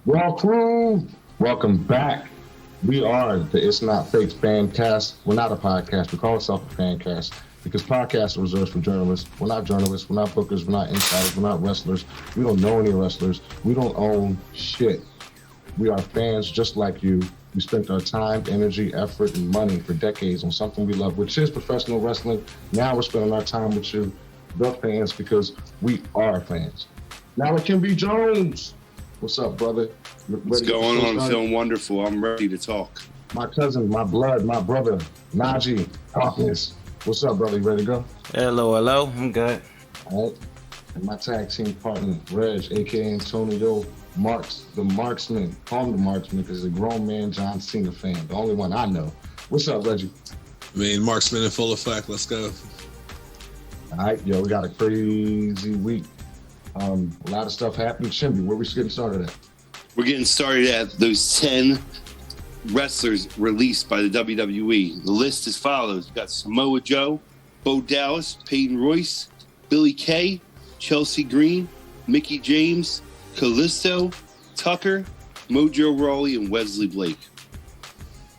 Well, crew, welcome back. We are the It's Not Fake Fancast. We're not a podcast. We call ourselves a fancast because podcasts are reserved for journalists. We're not journalists. We're not bookers. We're not insiders. We're not wrestlers. We don't know any wrestlers. We don't own shit. We are fans just like you. We spent our time, energy, effort, and money for decades on something we love, which is professional wrestling. Now we're spending our time with you, the fans, because we are fans. Now it can be Jones. What's up, brother? What's going on? I'm feeling wonderful. I'm ready to talk. My cousin, my blood, my brother, Najee, Hawkins. What's up, brother? You ready to go? Hello. I'm good. All right. And my tag team partner, Reg, a.k.a. Antonio Marks, the Marksman. Call him the Marksman because he's a grown man John Cena fan, the only one I know. What's up, Reggie? Marksman in full effect. Let's go. All right, yo, we got a crazy week. A lot of stuff happening. Chimby, where we getting started at? We're getting started at those 10 wrestlers released by the WWE. The list is follows. We've got Samoa Joe, Bo Dallas, Peyton Royce, Billy Kay, Chelsea Green, Mickie James, Kalisto, Tucker, Mojo Rawley, and Wesley Blake.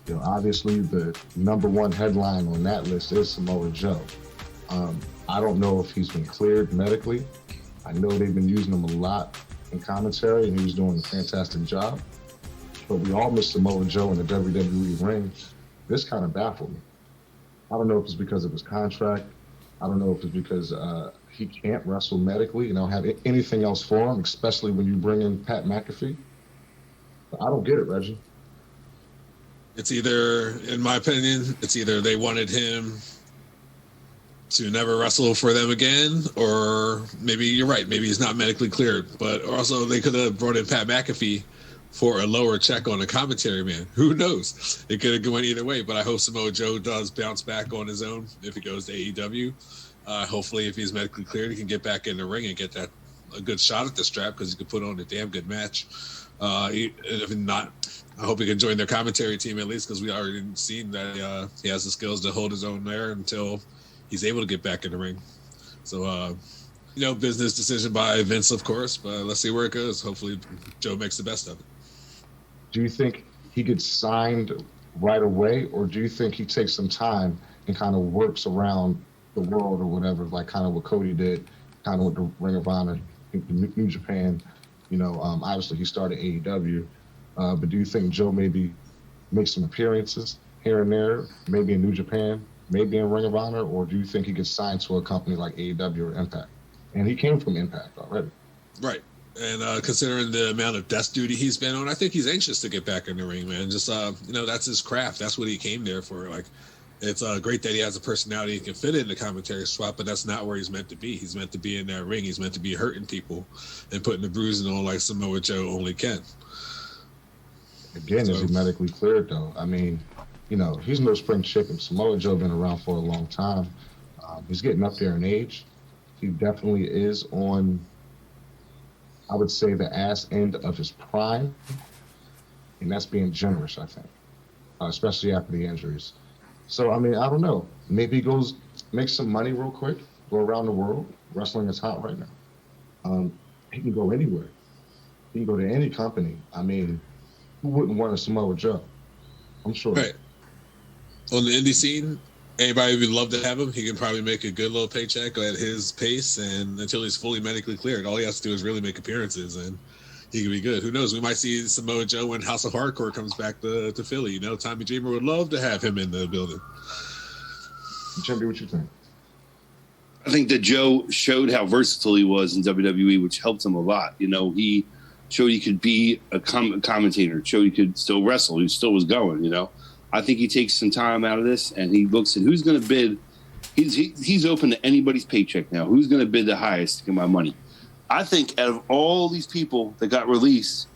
You know, obviously, the number one headline on that list is Samoa Joe. I don't know if he's been cleared medically. I know they've been using him a lot in commentary, and he was doing a fantastic job. But we all miss Samoa Joe in the WWE ring. This kind of baffled me. I don't know if it's because of his contract. I don't know if it's because he can't wrestle medically and don't have anything else for him, especially when you bring in Pat McAfee. But I don't get it, Reggie. It's either, in my opinion, they wanted him to never wrestle for them again, or maybe you're right, maybe he's not medically cleared, but also they could have brought in Pat McAfee for a lower check on a commentary man. Who knows? It could have gone either way, but I hope Samoa Joe does bounce back on his own if he goes to AEW. Hopefully, if he's medically cleared, he can get back in the ring and get a good shot at the strap because he could put on a damn good match. If not, I hope he can join their commentary team at least because we already seen that he has the skills to hold his own there until he's able to get back in the ring. So, business decision by Vince, of course, but let's see where it goes. Hopefully, Joe makes the best of it. Do you think he gets signed right away, or do you think he takes some time and kind of works around the world or whatever, like kind of what Cody did, kind of with the Ring of Honor, New Japan? Obviously he started AEW, but do you think Joe maybe makes some appearances here and there, maybe in New Japan, maybe in Ring of Honor, or do you think he gets signed to a company like AEW or Impact? And he came from Impact already. Right. And considering the amount of desk duty he's been on, I think he's anxious to get back in the ring, man. Just, that's his craft. That's what he came there for. Like, it's great that he has a personality and can fit in the commentary spot, but that's not where he's meant to be. He's meant to be in that ring. He's meant to be hurting people and putting the bruising on like Samoa Joe only can. Again, is he medically cleared, though? I mean, he's no spring chicken. Samoa Joe been around for a long time. He's getting up there in age. He definitely is on, I would say, the ass end of his prime. And that's being generous, I think, especially after the injuries. So, I mean, I don't know. Maybe he goes, makes some money real quick, go around the world. Wrestling is hot right now. He can go anywhere. He can go to any company. I mean, who wouldn't want a Samoa Joe? I'm sure. Right. On the indie scene, anybody would love to have him. He can probably make a good little paycheck at his pace, and until he's fully medically cleared, all he has to do is really make appearances, and he can be good. Who knows? We might see Samoa Joe when House of Hardcore comes back to Philly. Tommy Dreamer would love to have him in the building. Jimmy, what you think? I think that Joe showed how versatile he was in WWE, which helped him a lot. He showed he could be a commentator, showed he could still wrestle. He still was going, I think he takes some time out of this and he looks at who's going to bid. He's open to anybody's paycheck now. Who's going to bid the highest to get my money? I think out of all these people that got released,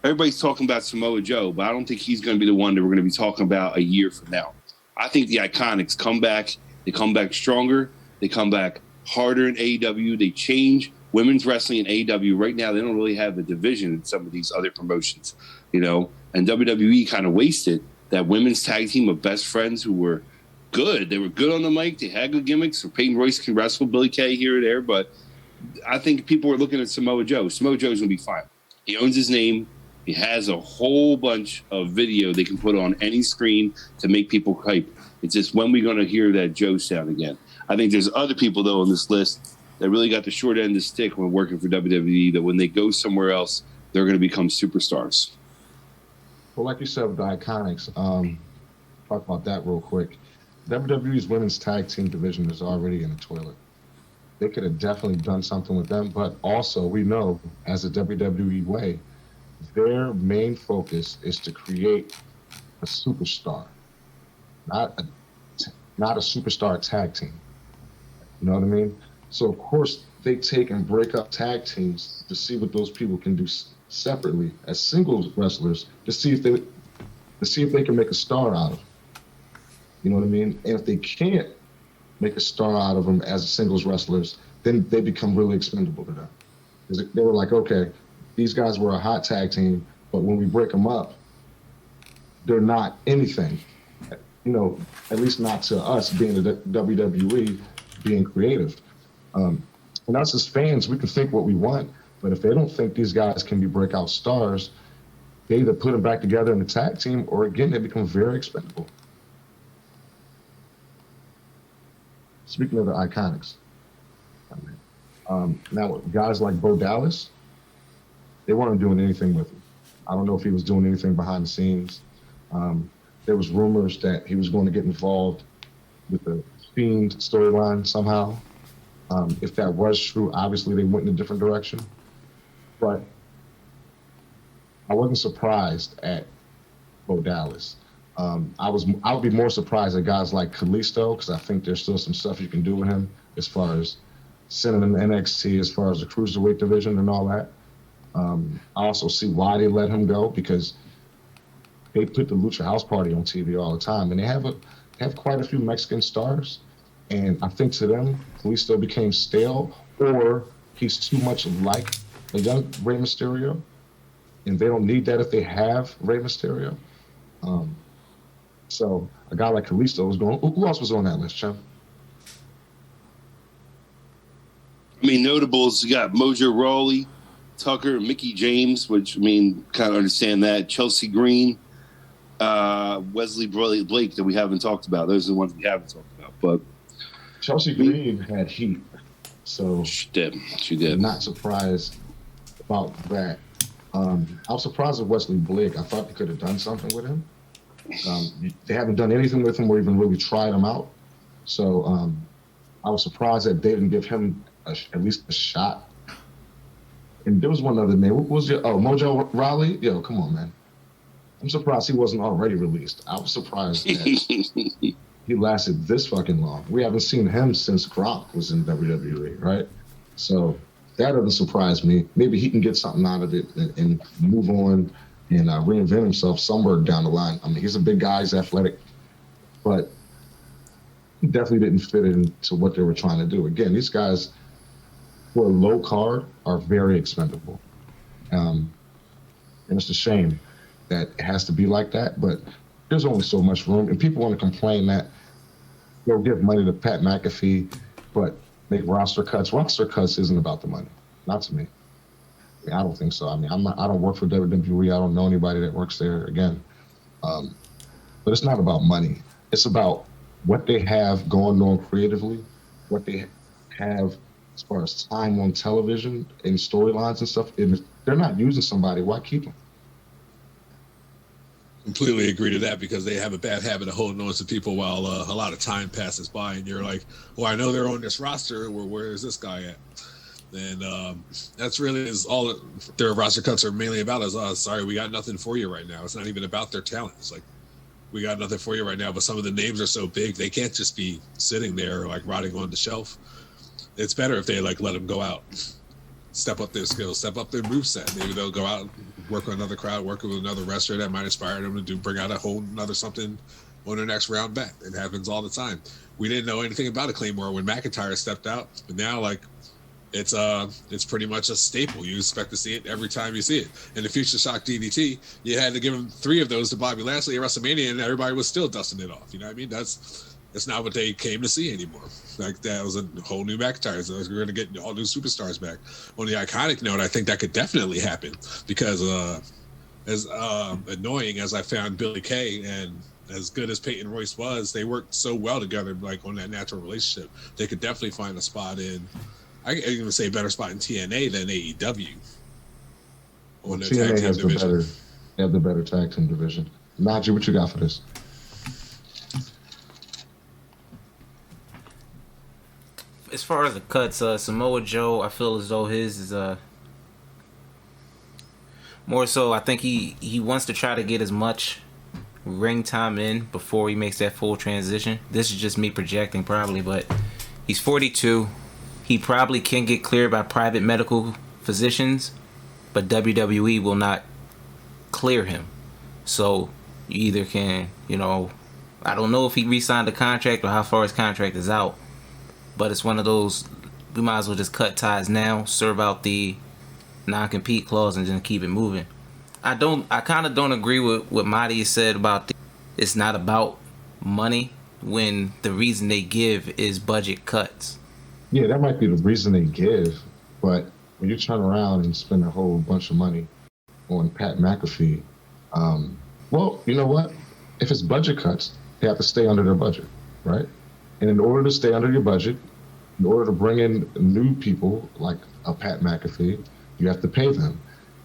everybody's talking about Samoa Joe, but I don't think he's going to be the one that we're going to be talking about a year from now. I think the Iconics come back. They come back stronger. They come back harder in AEW. They change women's wrestling in AEW. Right now, they don't really have the division in some of these other promotions, and WWE kind of wasted that women's tag team of best friends who were good. They were good on the mic. They had good gimmicks. So Peyton Royce can wrestle, Billy Kay here or there, but I think people were looking at Samoa Joe. Samoa Joe's going to be fine. He owns his name. He has a whole bunch of video they can put on any screen to make people hype. It's just when we're going to hear that Joe sound again. I think there's other people, though, on this list that really got the short end of the stick when working for WWE, that when they go somewhere else, they're going to become superstars. Well, like you said with the Iconics, talk about that real quick. WWE's women's tag team division is already in the toilet. They could have definitely done something with them, but also we know, as a WWE way, their main focus is to create a superstar, not a superstar tag team. You know what I mean? So of course they take and break up tag teams to see what those people can do separately as singles wrestlers to see if they can make a star out of them. You know what I mean? And if they can't make a star out of them as singles wrestlers, then they become really expendable to them. Because they were like, okay, these guys were a hot tag team, but when we break them up, they're not anything. You know, at least not to us being the WWE, being creative. And us as fans, we can think what we want, but if they don't think these guys can be breakout stars, they either put them back together in the tag team, or again, they become very expendable. Speaking of the Iconics, now guys like Bo Dallas, they weren't doing anything with him. I don't know if he was doing anything behind the scenes. There was rumors that he was going to get involved with the Fiend storyline somehow. If that was true, obviously they went in a different direction. But I wasn't surprised at Bo Dallas. I would be more surprised at guys like Kalisto, because I think there's still some stuff you can do with him as far as sending him to NXT, as far as the cruiserweight division and all that. I also see why they let him go, because they put the Lucha House Party on TV all the time, and they have quite a few Mexican stars. And I think to them, Kalisto became stale, or he's too much like a young Rey Mysterio, and they don't need that if they have Rey Mysterio. So a guy like Kalisto was going. Who else was on that list, Chum? I mean, notables, you got Mojo Rawley, Tucker, Mickey James, which, I mean, kind of understand that. Chelsea Green, Wesley Blake that we haven't talked about. Those are the ones we haven't talked about. But Chelsea Green had heat, so she did. I'm not surprised about that. I was surprised with Wesley Blake. I thought they could have done something with him. They haven't done anything with him or even really tried him out. So I was surprised that they didn't give him at least a shot. And there was one other name. What was your Mojo Rawley? Yo, come on, man. I'm surprised he wasn't already released. I was surprised that he lasted this fucking long. We haven't seen him since Gronk was in WWE, right? So that doesn't surprise me. Maybe he can get something out of it and move on and reinvent himself somewhere down the line. I mean, he's a big guy, he's athletic, but he definitely didn't fit into what they were trying to do. Again, these guys who are low card are very expendable. And it's a shame that it has to be like that, but there's only so much room. And people want to complain that they'll give money to Pat McAfee, but make roster cuts. Roster cuts isn't about the money, not to me. I mean, I don't think so. I mean, I don't work for WWE. I don't know anybody that works there, again. But it's not about money. It's about what they have going on creatively, what they have as far as time on television and storylines and stuff. And if they're not using somebody, why keep them? Completely agree to that, because they have a bad habit of holding on to people while a lot of time passes by, and you're like, well, I know they're on this roster. Where is this guy at? And that's really is all their roster cuts are mainly about is, sorry, we got nothing for you right now. It's not even about their talent. It's like, we got nothing for you right now, but some of the names are so big, they can't just be sitting there like rotting on the shelf. It's better if they like let them go out, step up their skills, step up their moveset. Maybe they'll go out, work with another crowd, work with another wrestler that might inspire them to bring out a whole another something on their next round back. It happens all the time. We didn't know anything about a Claymore when McIntyre stepped out, but now like it's pretty much a staple. You expect to see it every time you see it. In the Future Shock DDT, you had to give him 3 of those to Bobby Lashley at WrestleMania, and everybody was still dusting it off. You know what I mean? That's not what they came to see anymore. Like, that was a whole new McIntyre. So we're going to get all new superstars back. On the Iconic note, I think that could definitely happen, because as annoying as I found Billy Kay and as good as Peyton Royce was, they worked so well together, like on that natural relationship. They could definitely find a spot in, I can even say a better spot in TNA than AEW on their tag TNA team has division. the better tag team division. Najee, what you got for this? As far as the cuts, Samoa Joe, I feel as though his is more so. I think he wants to try to get as much ring time in before he makes that full transition. This is just me projecting, probably, but he's 42. He probably can get cleared by private medical physicians, but WWE will not clear him. So you either can, I don't know if he re-signed the contract or how far his contract is out. But it's one of those, we might as well just cut ties now, serve out the non-compete clause, and then keep it moving. I kind of don't agree with what Marty said about it's not about money when the reason they give is budget cuts. Yeah, that might be the reason they give, but when you turn around and spend a whole bunch of money on Pat McAfee, well, you know what? If it's budget cuts, they have to stay under their budget, right? And in order to stay under your budget, in order to bring in new people like a Pat McAfee, you have to pay them.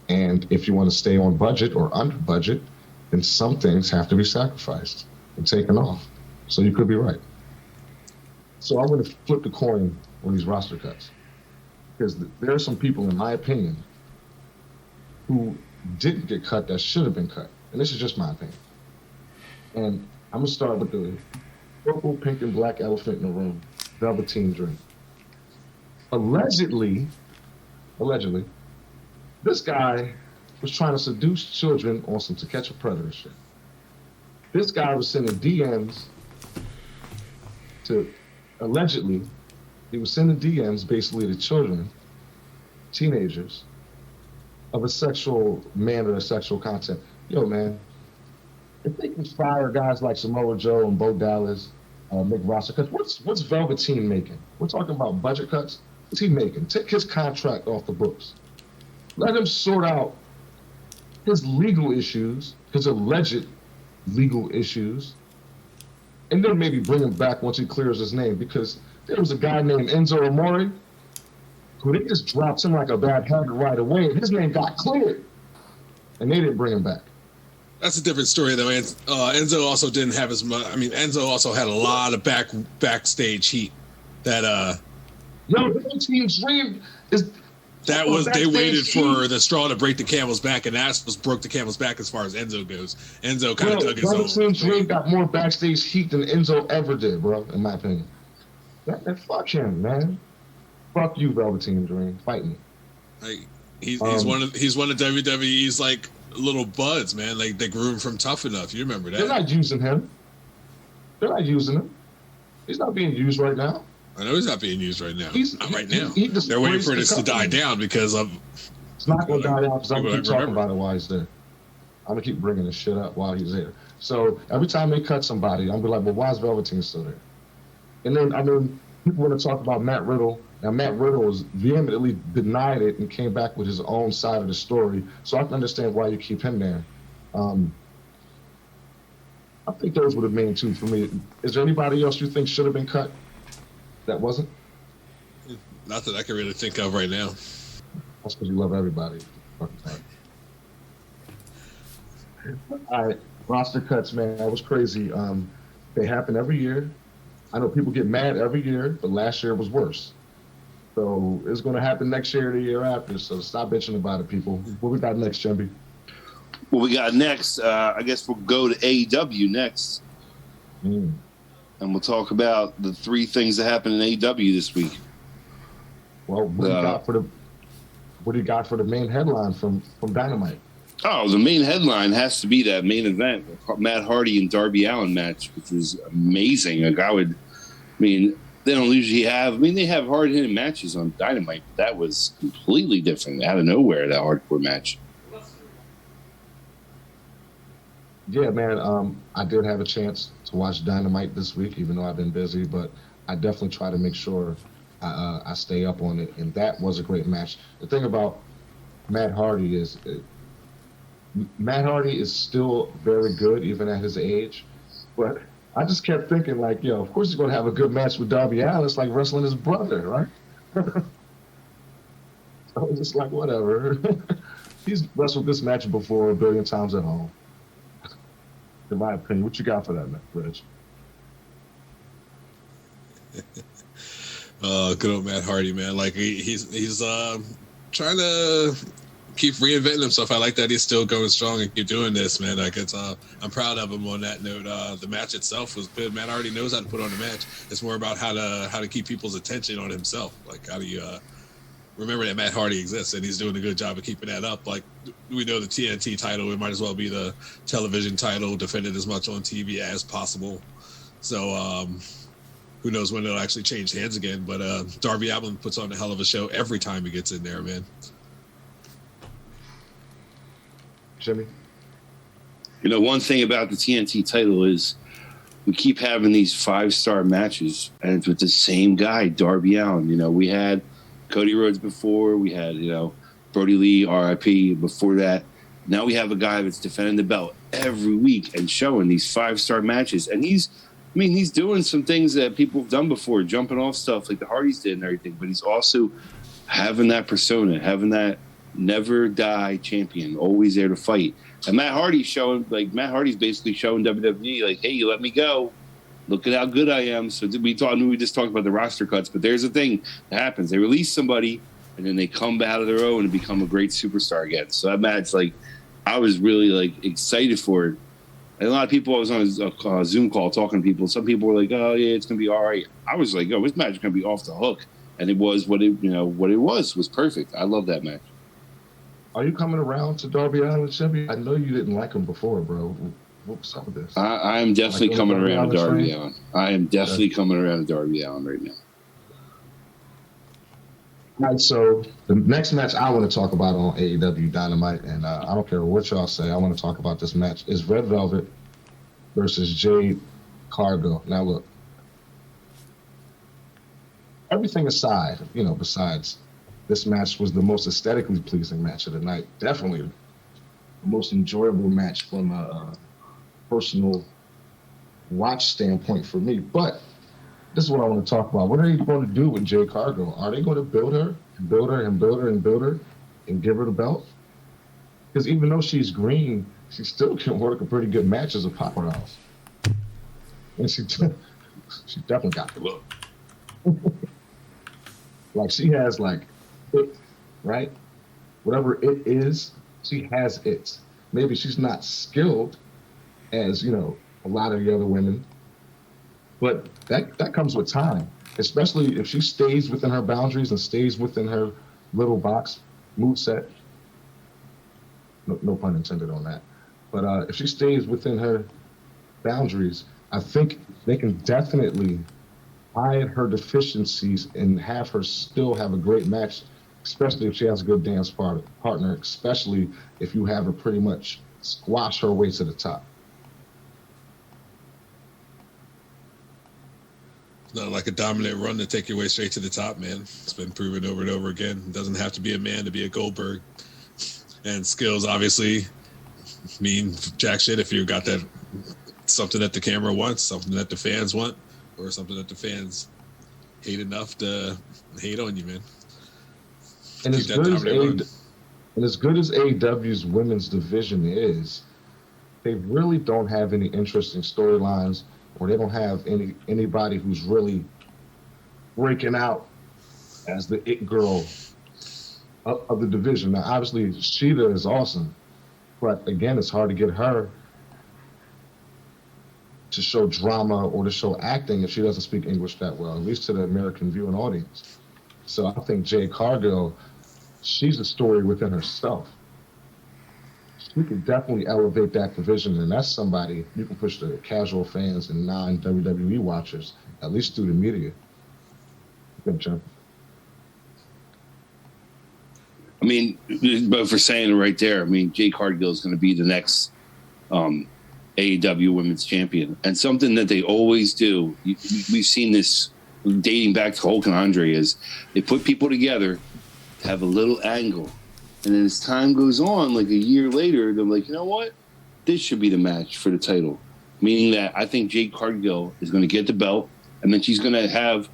And if you want to stay on budget or under budget, then some things have to be sacrificed and taken off. So you could be right. So I'm going to flip the coin on these roster cuts. Because there are some people, in my opinion, who didn't get cut that should have been cut. And this is just my opinion. And I'm going to start with the purple, pink, and black elephant in the room, Velveteen Dream. Allegedly, this guy was trying to seduce children on some To Catch a Predator shit. This guy was sending DMs allegedly, he was sending DMs basically to children, teenagers, of a sexual manner, sexual content. Yo, man, if they can fire guys like Samoa Joe and Bo Dallas, make roster cuts, what's Velveteen making? We're talking about budget cuts. What's he making? Take his contract off the books. Let him sort out his legal issues, his alleged legal issues, and then maybe bring him back once he clears his name. Because there was a guy named Enzo Amore who they just dropped him like a bad habit right away, and his name got cleared, and they didn't bring him back. That's a different story, though. Enzo also didn't have as much. I mean, Enzo also had a lot of backstage heat. That Team's Dream is. That was they waited for the straw to break the camel's back, and that was broke the camel's back as far as Enzo goes. Enzo kind of dug his own. Team's Dream got more backstage heat than Enzo ever did, bro. In my opinion. Fuck him, man. Fuck you, Velveteen Dream. Fight me. Like he's one of WWE's like little buds, man. Like they grew him from Tough Enough. You remember that? They're not using him. He's not being used right now. I know he's not being used right now. Not right now. They're waiting for this to die down because of. It's not going to die down because I'm going to keep talking about it while he's there. I'm going to keep bringing this shit up while he's there. So every time they cut somebody, I'm going to be like, well, why is Velveteen still there? And then, people want to talk about Matt Riddle. Now, Matt Riddle was vehemently denied it and came back with his own side of the story. So I can understand why you keep him there. I think those were the main two for me. Is there anybody else you think should have been cut that wasn't? Not that I can really think of right now. That's because you love everybody. All right, roster cuts, man. That was crazy. They happen every year. I know people get mad every year, but last year was worse. So it's going to happen next year or the year after. So stop bitching about it, people. What we got next, Jimby? What we got next, I guess we'll go to AEW next. And we'll talk about the three things that happened in AEW this week. Well, what do you got for the main headline from Dynamite? Oh, the main headline has to be that main event, Matt Hardy and Darby Allin match, which was amazing. Like they don't usually have. They have hard-hitting matches on Dynamite, but that was completely different out of nowhere. That hardcore match. Yeah, man. I did have a chance to watch Dynamite this week, even though I've been busy. But I definitely try to make sure I stay up on it, and that was a great match. The thing about Matt Hardy is Matt Hardy is still very good even at his age, but I just kept thinking like, yo, of course he's gonna have a good match with Darby Allin. It's like wrestling his brother, right? I was just like, whatever. He's wrestled this match before a billion times at home. In my opinion, what you got for that, Rich? Good old Matt Hardy, man. Like he's trying to keep reinventing himself. I like that he's still going strong and keep doing this, man. Like I'm proud of him on that note. The match itself was good. Matt Hardy knows how to put on a match. It's more about how to keep people's attention on himself. Like how do you remember that Matt Hardy exists, and he's doing a good job of keeping that up. Like we know the TNT title, it might as well be the television title, defended as much on TV as possible. So who knows when it'll actually change hands again? But Darby Allin puts on a hell of a show every time he gets in there, man. Jimmy? You know, one thing about the TNT title is we keep having these 5-star matches, and it's with the same guy, Darby Allin. You know, we had Cody Rhodes before. We had, Brody Lee, RIP, before that. Now we have a guy that's defending the belt every week and showing these 5-star matches. And he's doing some things that people have done before, jumping off stuff like the Hardys did and everything. But he's also having that persona, having that never die champion, always there to fight. And Matt Hardy's basically showing WWE, like, hey, you let me go. Look at how good I am. So we just talked about the roster cuts, but there's a thing that happens. They release somebody, and then they come out of their own and become a great superstar again. So that match, I was really excited for it. And a lot of people, I was on a Zoom call talking to people. Some people were like, "Oh yeah, it's gonna be all right." I was like, "Oh, this match is gonna be off the hook," and it was what it was perfect. I love that match. Are you coming around to Darby Allin, Chevy? I know you didn't like him before, bro. What's up with this? I am definitely coming around to Darby Allin. I am definitely coming around to Darby Allin right now. All right, so the next match I want to talk about on AEW Dynamite, and I don't care what y'all say, I want to talk about this match, is Red Velvet versus Jade Cargill. Now, look, everything aside, besides this match was the most aesthetically pleasing match of the night. Definitely the most enjoyable match from a personal watch standpoint for me. But this is what I want to talk about. What are you going to do with Jade Cargill? Are they going to build her and build her and build her and build her and give her the belt? Because even though she's green, she still can work a pretty good match as a powerhouse. And she definitely got the look. She has it, right? Whatever it is, she has it. Maybe she's not skilled as, a lot of the other women, but that comes with time, especially if she stays within her boundaries and stays within her little box moveset. No pun intended on that. But if she stays within her boundaries, I think they can definitely hide her deficiencies and have her still have a great match, especially if she has a good dance partner, especially if you have her pretty much squash her way to the top. Not like a dominant run to take your way straight to the top, man. It's been proven over and over again. It doesn't have to be a man to be a Goldberg. And skills obviously mean jack shit if you got that something that the camera wants, something that the fans want, or something that the fans hate enough to hate on you, man. And as good as AEW's women's division is, they really don't have any interesting storylines, or they don't have anybody who's really breaking out as the it girl of the division. Now, obviously, Sheeta is awesome, but again, it's hard to get her to show drama or to show acting if she doesn't speak English that well, at least to the American viewing audience. So I think Jade Cargill, she's a story within herself. She could definitely elevate that division, and that's somebody you can push the casual fans and non-WWE watchers, at least through the media. Good job. I mean, but for saying it right there, Jade Cargill is going to be the next AEW Women's Champion. And something that they always do, we've seen this dating back to Hulk and Andre, is they put people together to have a little angle And then as time goes on, like a year later, they're like, you know what? This should be the match for the title. Meaning that I think Jade Cargill is going to get the belt, and then she's going to have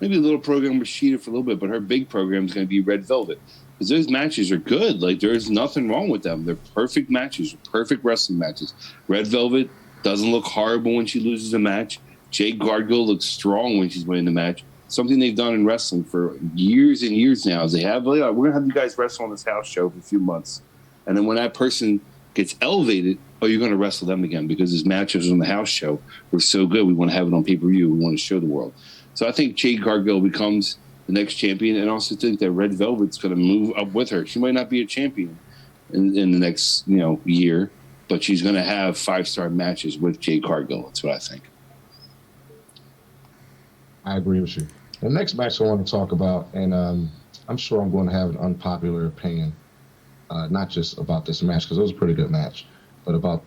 maybe a little program with Sheeta for a little bit, but her big program is going to be Red Velvet. Because those matches are good. Like, there's nothing wrong with them. They're perfect matches, perfect wrestling matches. Red Velvet doesn't look horrible when she loses a match. Jade Cargill looks strong when she's winning the match. Something they've done in wrestling for years and years now is they have, like, we're going to have you guys wrestle on this house show for a few months. And then when that person gets elevated, oh, you're going to wrestle them again because his matches on the house show were so good. We want to have it on pay-per-view. We want to show the world. So I think Jade Cargill becomes the next champion, and also think that Red Velvet's going to move up with her. She might not be a champion in the next year, but she's going to have 5-star matches with Jade Cargill. That's what I think. I agree with you. The next match I want to talk about, and I'm sure I'm going to have an unpopular opinion, not just about this match, because it was a pretty good match, but about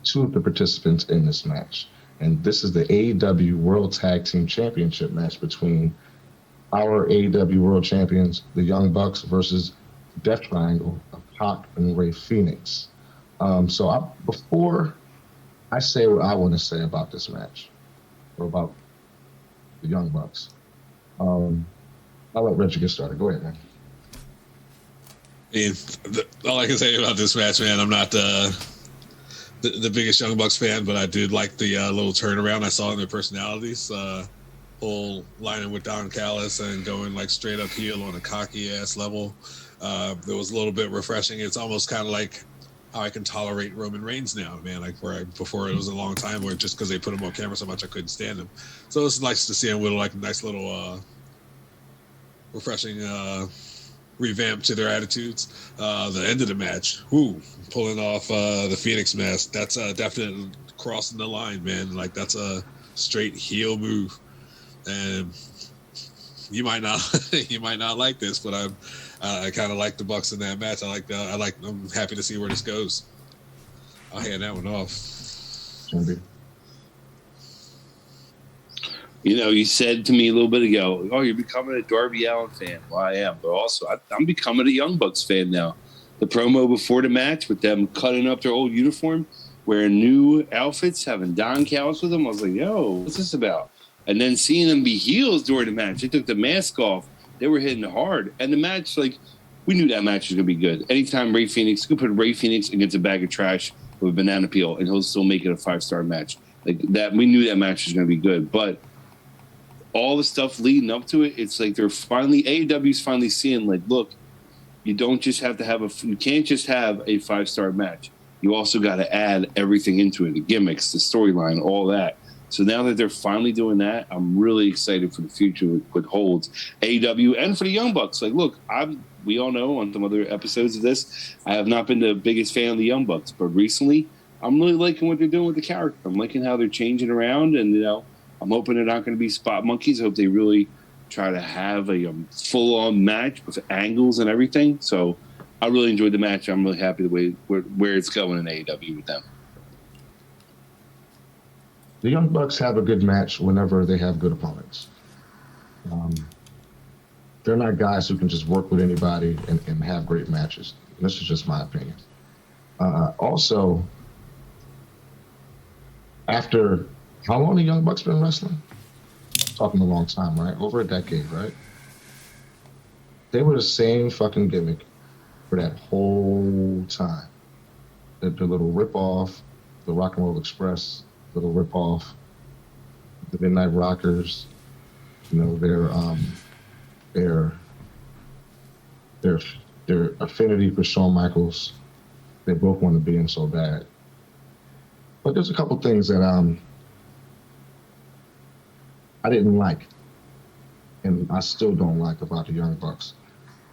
two of the participants in this match. And this is the AEW World Tag Team Championship match between our AEW World Champions, the Young Bucks, versus Death Triangle of Pac and Rey Fenix. Before I say what I want to say about this match, or about the Young Bucks, I'll let Reggie get started. Go ahead, man. I mean, all I can say about this match, man, I'm not the biggest Young Bucks fan, but I did like the little turnaround I saw in their personalities. Whole lining with Don Callis and going like straight up heel on a cocky ass level. It was a little bit refreshing. It's almost kind of like how I can tolerate Roman Reigns now, man. Like before it was a long time where just because they put him on camera so much I couldn't stand him. So it's nice to see him with like a nice little refreshing revamp to their attitudes. The end of the match, pulling off the Phoenix mask. That's definitely crossing the line, man. Like that's a straight heel move. And you might not like this, but I kind of like the Bucks in that match. I'm happy to see where this goes. I'll hand that one off. You said to me a little bit ago, oh, you're becoming a Darby Allin fan. Well, I am, but also I'm becoming a Young Bucks fan now. The promo before the match with them cutting up their old uniform, wearing new outfits, having Don Callis with them, I was like, yo, what's this about? And then seeing them be heels during the match, they took the mask off. They were hitting hard. And the match, like, we knew that match was going to be good. Anytime Rey Fenix, you could put Rey Fenix against a bag of trash with a banana peel, and he'll still make it a 5-star match. Like that, we knew that match was going to be good. But all the stuff leading up to it, it's like AEW's finally seeing, like, look, you don't just have to you can't just have a 5-star match. You also got to add everything into it, the gimmicks, the storyline, all that. So now that they're finally doing that, I'm really excited for the future with what holds AEW and for the Young Bucks. Like, look, we all know on some other episodes of this, I have not been the biggest fan of the Young Bucks, but recently I'm really liking what they're doing with the character. I'm liking how they're changing around, and I'm hoping they're not going to be spot monkeys. I hope they really try to have a full-on match with angles and everything. So I really enjoyed the match. I'm really happy the way where it's going in AEW with them. The Young Bucks have a good match whenever they have good opponents. They're not guys who can just work with anybody and have great matches. This is just my opinion. Also, after how long the Young Bucks been wrestling? Talking a long time, right? Over a decade, right? They were the same fucking gimmick for that whole time. The little rip-off, the Rock and Roll Express, little rip-off, the Midnight Rockers, their affinity for Shawn Michaels. They both want to be in so bad. But there's a couple things that I didn't like, and I still don't like about the Young Bucks.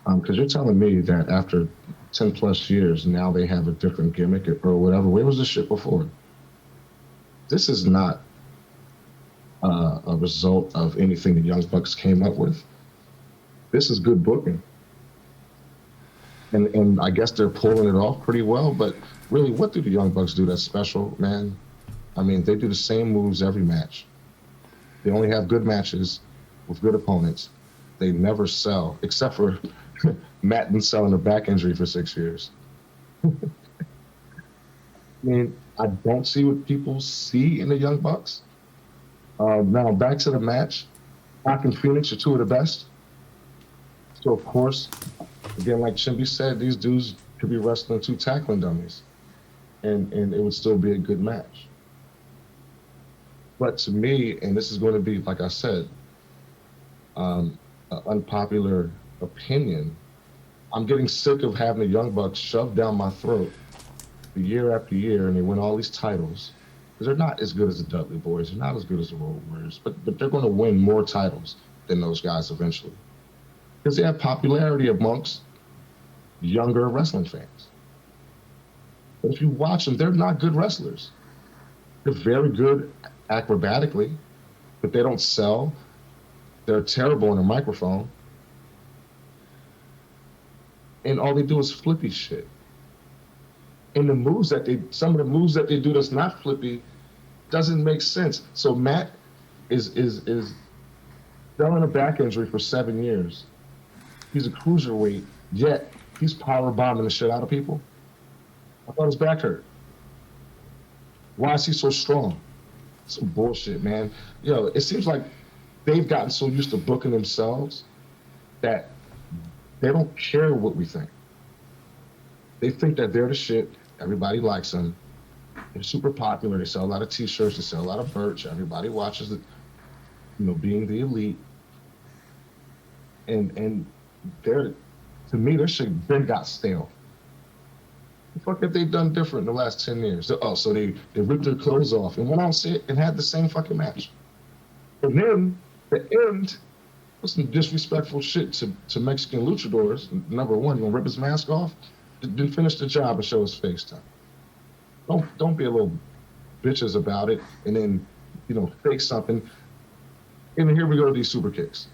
Because you're telling me that after 10 plus years, now they have a different gimmick or whatever. Where was this shit before? This is not a result of anything the Young Bucks came up with. This is good booking. And I guess they're pulling it off pretty well, but really, what do the Young Bucks do that's special, man? I mean, they do the same moves every match. They only have good matches with good opponents. They never sell, except for Matt been selling a back injury for 6 years. I mean, I don't see what people see in the Young Bucks. Now, back to the match. Pac and Phoenix are two of the best. So, of course, again, like Chimby said, these dudes could be wrestling two tackling dummies. And it would still be a good match. But to me, and this is going to be, like I said, an unpopular opinion, I'm getting sick of having the Young Bucks shoved down my throat year after year, and they win all these titles. Because they're not as good as the Dudley Boys, they're not as good as the Road Warriors, but they're going to win more titles than those guys eventually. Because they have popularity amongst younger wrestling fans. But if you watch them, they're not good wrestlers. They're very good acrobatically, but they don't sell. They're terrible on a microphone. And all they do is flippy shit. And some of the moves that they do that's not flippy doesn't make sense. So Matt is selling a back injury for 7 years. He's a cruiserweight, yet he's power bombing the shit out of people. I thought his back hurt. Why is he so strong? Some bullshit, man. It seems like they've gotten so used to booking themselves that they don't care what we think. They think that they're the shit. Everybody likes them. They're super popular. They sell a lot of T-shirts. They sell a lot of merch. Everybody watches it. Being the elite. And to me, their shit then got stale. The fuck have they done different in the last 10 years? So they ripped their clothes off and went on set and had the same fucking match. And then the end was some disrespectful shit to Mexican luchadors. Number one, you gonna rip his mask off? Then finish the job and show his face time. Don't be a little bitches about it and then fake something. And here we go to these super kicks.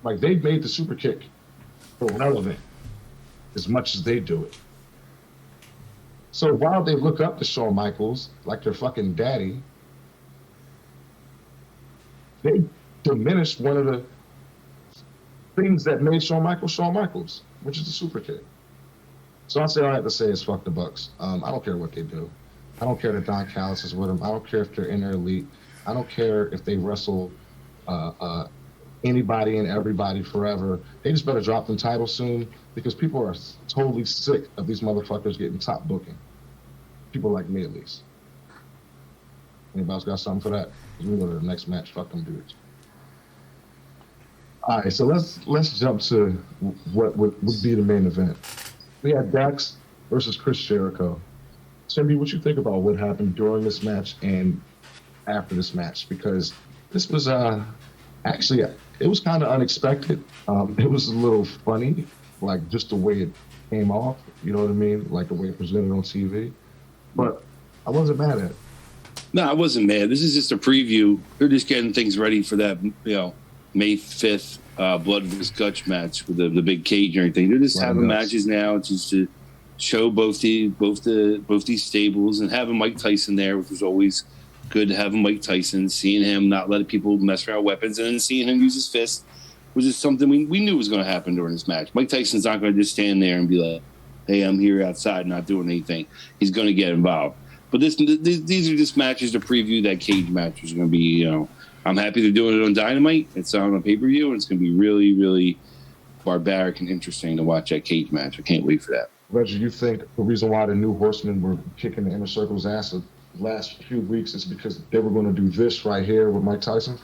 Like, they've made the super kick irrelevant as much as they do it. So while they look up to Shawn Michaels like their fucking daddy, they diminished one of the things that made Shawn Michaels, which is the super kick. So I'll say all I have to say is fuck the Bucks. I don't care what they do. I don't care that Don Callis is with them. I don't care if they're in their elite. I don't care if they wrestle anybody and everybody forever. They just better drop them titles soon because people are totally sick of these motherfuckers getting top booking. People like me, at least. Anybody else got something for that? We can go to the next match. Fuck them dudes. All right, so let's jump to what would be the main event. We had Dax versus Chris Jericho. Timmy, what you think about what happened during this match and after this match? Because this was actually, it was kind of unexpected. It was a little funny, like just the way it came off. You know what I mean? Like the way it presented on TV. But I wasn't mad at it. No, I wasn't mad. This is just a preview. They're just getting things ready for that, May 5th Blood vs. Guts match with the big cage and everything. They're just having matches now just to show both these stables and having Mike Tyson there, which was always good to have Mike Tyson, seeing him not letting people mess around with weapons and then seeing him use his fist, which is something we knew was going to happen during this match. Mike Tyson's not going to just stand there and be like, hey, I'm here outside not doing anything. He's going to get involved. But these are just matches to preview that cage match, which is going to be, I'm happy they're doing it on Dynamite. It's on a pay-per-view, and it's going to be really, really barbaric and interesting to watch that cage match. I can't wait for that. Reggie, you think the reason why the New Horsemen were kicking the Inner Circle's ass the last few weeks is because they were going to do this right here with Mike Tyson?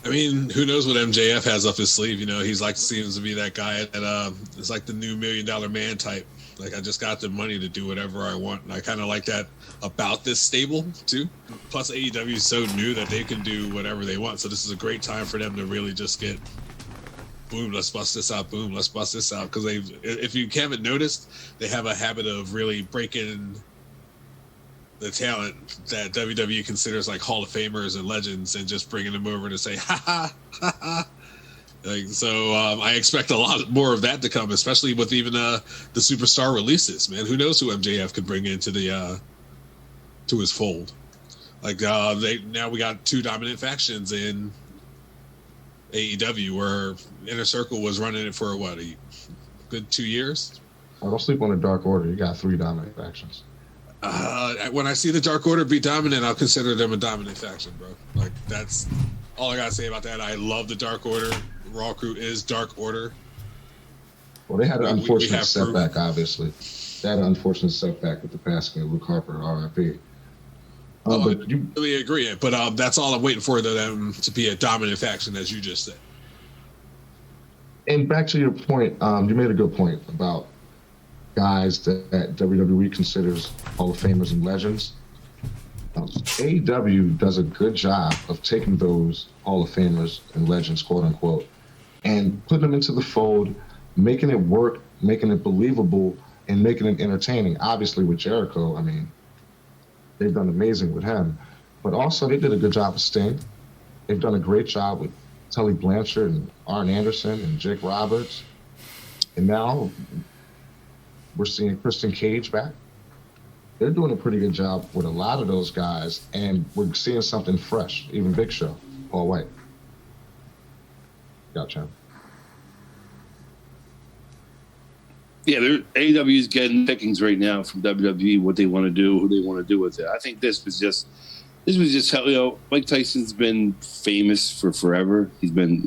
I mean, who knows what MJF has up his sleeve? He's seems to be that guy that is like the new $1 Million Man type. Like, I just got the money to do whatever I want. And I kind of like that about this stable, too. Plus, AEW is so new that they can do whatever they want. So this is a great time for them to really just get, boom, let's bust this out, boom, let's bust this out. Because if you haven't noticed, they have a habit of really breaking the talent that WWE considers like Hall of Famers and legends and just bringing them over to say, ha, ha, ha, ha. I expect a lot more of that to come, especially with even the superstar releases. Man, who knows who MJF could bring into the to his fold? Like now we got two dominant factions in AEW, where Inner Circle was running it for what, a good 2 years. I don't sleep on the Dark Order. You got 3 dominant factions. When I see the Dark Order be dominant, I'll consider them a dominant faction, bro. Like, that's all I gotta say about that. I love the Dark Order. Raw Crew is Dark Order. Well, they had an unfortunate setback, obviously. They had an unfortunate setback with the passing of Luke Harper, RIP. But you really agree. But that's all I'm waiting for, them to be a dominant faction, as you just said. And back to your point, you made a good point about guys that WWE considers Hall of Famers and legends. AEW does a good job of taking those Hall of Famers and legends, quote unquote, and putting them into the fold, making it work, making it believable, and making it entertaining. Obviously, with Jericho, I mean, they've done amazing with him. But also, they did a good job with Sting. They've done a great job with Tully Blanchard and Arn Anderson and Jake Roberts. And now we're seeing Christian Cage back. They're doing a pretty good job with a lot of those guys, and we're seeing something fresh. Even Big Show, Paul White. Gotcha. Yeah, AEW is getting pickings right now from WWE, what they want to do, who they want to do with it. I think this was just how, Mike Tyson's been famous for forever. He's been,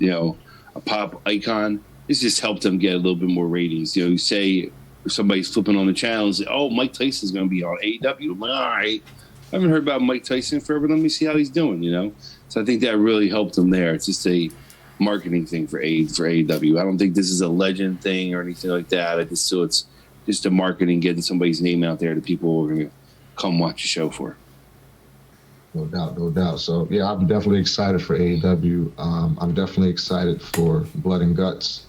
a pop icon. This just helped him get a little bit more ratings. You say if somebody's flipping on the channel and say, "Oh, Mike Tyson's going to be on AEW." I'm like, all right, I haven't heard about Mike Tyson forever. Let me see how he's doing. So I think that really helped him there. It's just a marketing thing for AEW. I don't think this is a legend thing or anything like that. I just feel it's just a marketing, getting somebody's name out there that people are going to come watch the show for. No doubt. So yeah, I'm definitely excited for AEW. I'm definitely excited for Blood and Guts,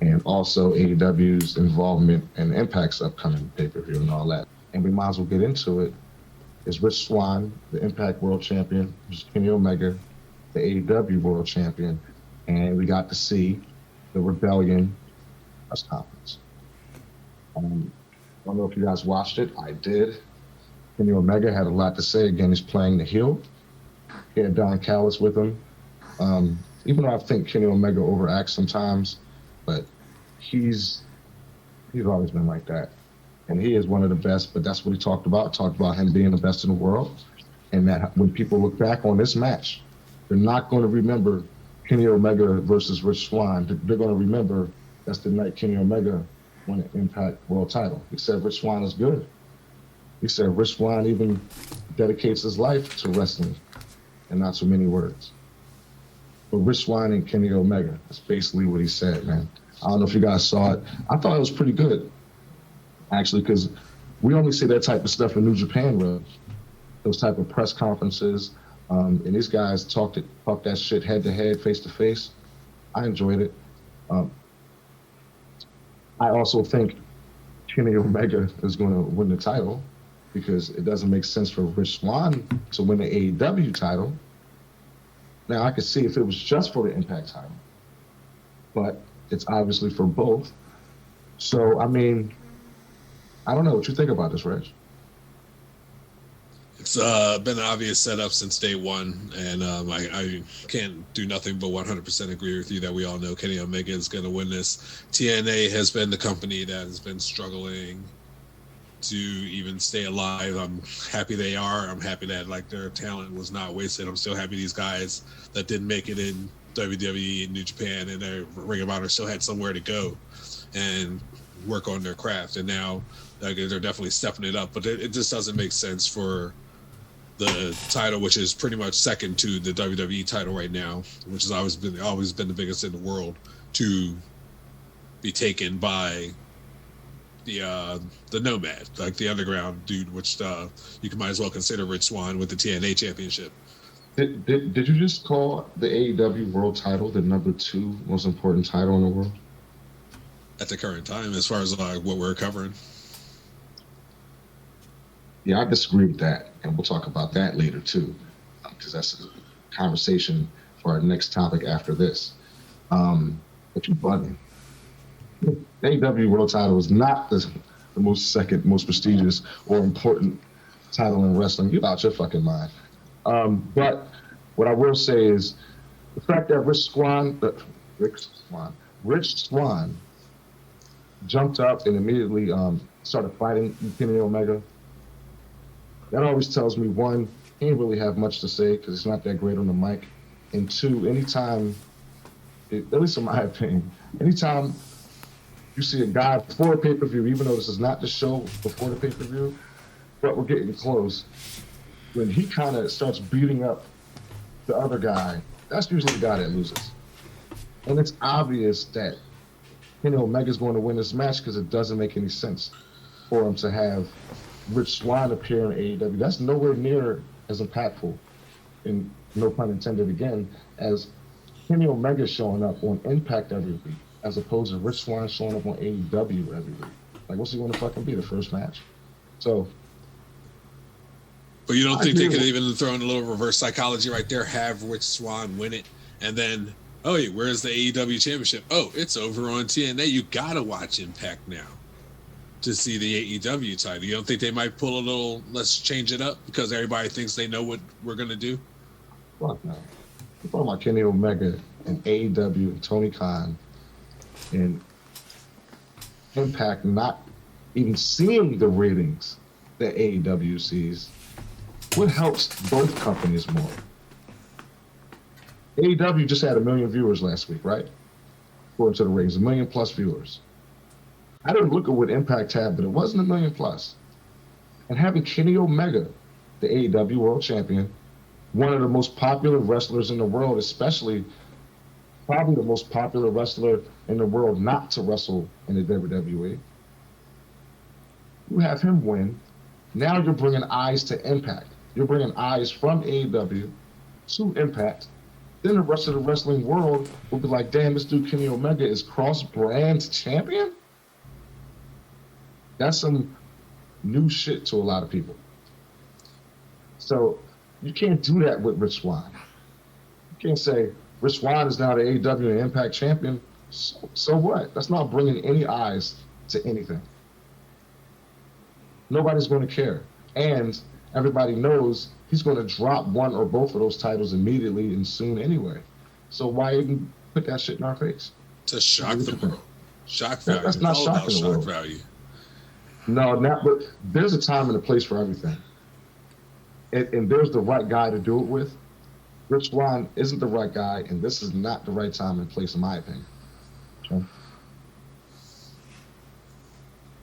and also AEW's involvement in Impact's upcoming pay-per-view and all that. And we might as well get into it. It's Rich Swann, the Impact World Champion, which is Kenny Omega, the AEW World Champion, and we got to see the Rebellion press conference. I don't know if you guys watched it. I did. Kenny Omega had a lot to say. Again, he's playing the heel. He had Don Callis with him. Even though I think Kenny Omega overacts sometimes, but he's always been like that. And he is one of the best, but that's what he talked about. Talked about him being the best in the world. And that when people look back on this match, they're not going to remember Kenny Omega versus Rich Swann. They're going to remember that's the night Kenny Omega won an Impact World title. He said Rich Swann is good. He said Rich Swann even dedicates his life to wrestling, and not so many words. But Rich Swann and Kenny Omega, that's basically what he said, man. I don't know if you guys saw it. I thought it was pretty good, actually, because we only see that type of stuff in New Japan, bro. Those type of press conferences, and these guys talk that shit head to head, face to face. I enjoyed it. I also think Kenny Omega is going to win the title, because it doesn't make sense for Rich Swann to win the AEW title. Now, I could see if it was just for the Impact title, but it's obviously for both. So, I mean, I don't know what you think about this, Reg. It's been an obvious setup since day one, and I can't do nothing but 100% agree with you that we all know Kenny Omega is going to win this. TNA has been the company that has been struggling to even stay alive. I'm happy they are. I'm happy that their talent was not wasted. I'm still happy these guys that didn't make it in WWE and New Japan and their Ring of Honor still had somewhere to go and work on their craft. And now they're definitely stepping it up. But it just doesn't make sense for the title, which is pretty much second to the WWE title right now, which has always been the biggest in the world, to be taken by the Nomad, the underground dude, which you might as well consider Rich Swann with the TNA championship. Did you just call the AEW World title the number 2 most important title in the world? At the current time, as far as what we're covering. Yeah, I disagree with that, and we'll talk about that later too, because that's a conversation for our next topic after this. But you bugging. The AEW World title is not the most prestigious or important title in wrestling. You out your fucking mind. But what I will say is The fact that Rich Swan jumped up and immediately started fighting Kenny Omega. That always tells me, one, he didn't really have much to say because he's not that great on the mic. And two, anytime, at least in my opinion, anytime you see a guy before a pay-per-view, even though this is not the show before the pay-per-view, but we're getting close, when he kind of starts beating up the other guy, that's usually the guy that loses. And it's obvious that Kenny Omega's going to win this match because it doesn't make any sense for him to have Rich Swann appear in AEW. That's nowhere near as impactful, and no pun intended again, as Kenny Omega showing up on Impact every week, as opposed to Rich Swann showing up on AEW every week. Like, what's he going to fucking be, the first match? So. But you don't think they could even throw in a little reverse psychology right there, have Rich Swann win it, and then, oh, wait, where's the AEW championship? Oh, it's over on TNA. You got to watch Impact now to see the AEW title. You don't think they might pull a little, let's change it up because everybody thinks they know what we're going to do? Fuck no. We're talking about Kenny Omega and AEW and Tony Khan and Impact not even seeing the ratings that AEW sees. What helps both companies more? AEW just had 1 million viewers last week, right? According to the ratings, 1 million plus viewers. I didn't look at what Impact had, but it wasn't 1 million plus. And having Kenny Omega, the AEW World Champion, one of the most popular wrestlers in the world, especially probably the most popular wrestler in the world not to wrestle in the WWE. You have him win. Now you're bringing eyes to Impact. You're bringing eyes from AEW to Impact. Then the rest of the wrestling world will be like, damn, this dude Kenny Omega is cross-brand champion? That's some new shit to a lot of people. So you can't do that with Rich Swann. You can't say, Rich Swann is now the AEW and Impact champion. So what? That's not bringing any eyes to anything. Nobody's going to care. And everybody knows he's going to drop one or both of those titles immediately and soon anyway. So why even put that shit in our face? To shock the world. Shock value. That's not shocking the world. Value. No, not, but there's a time and a place for everything. And there's the right guy to do it with. Rich Swann isn't the right guy, and this is not the right time and place, in my opinion. Okay?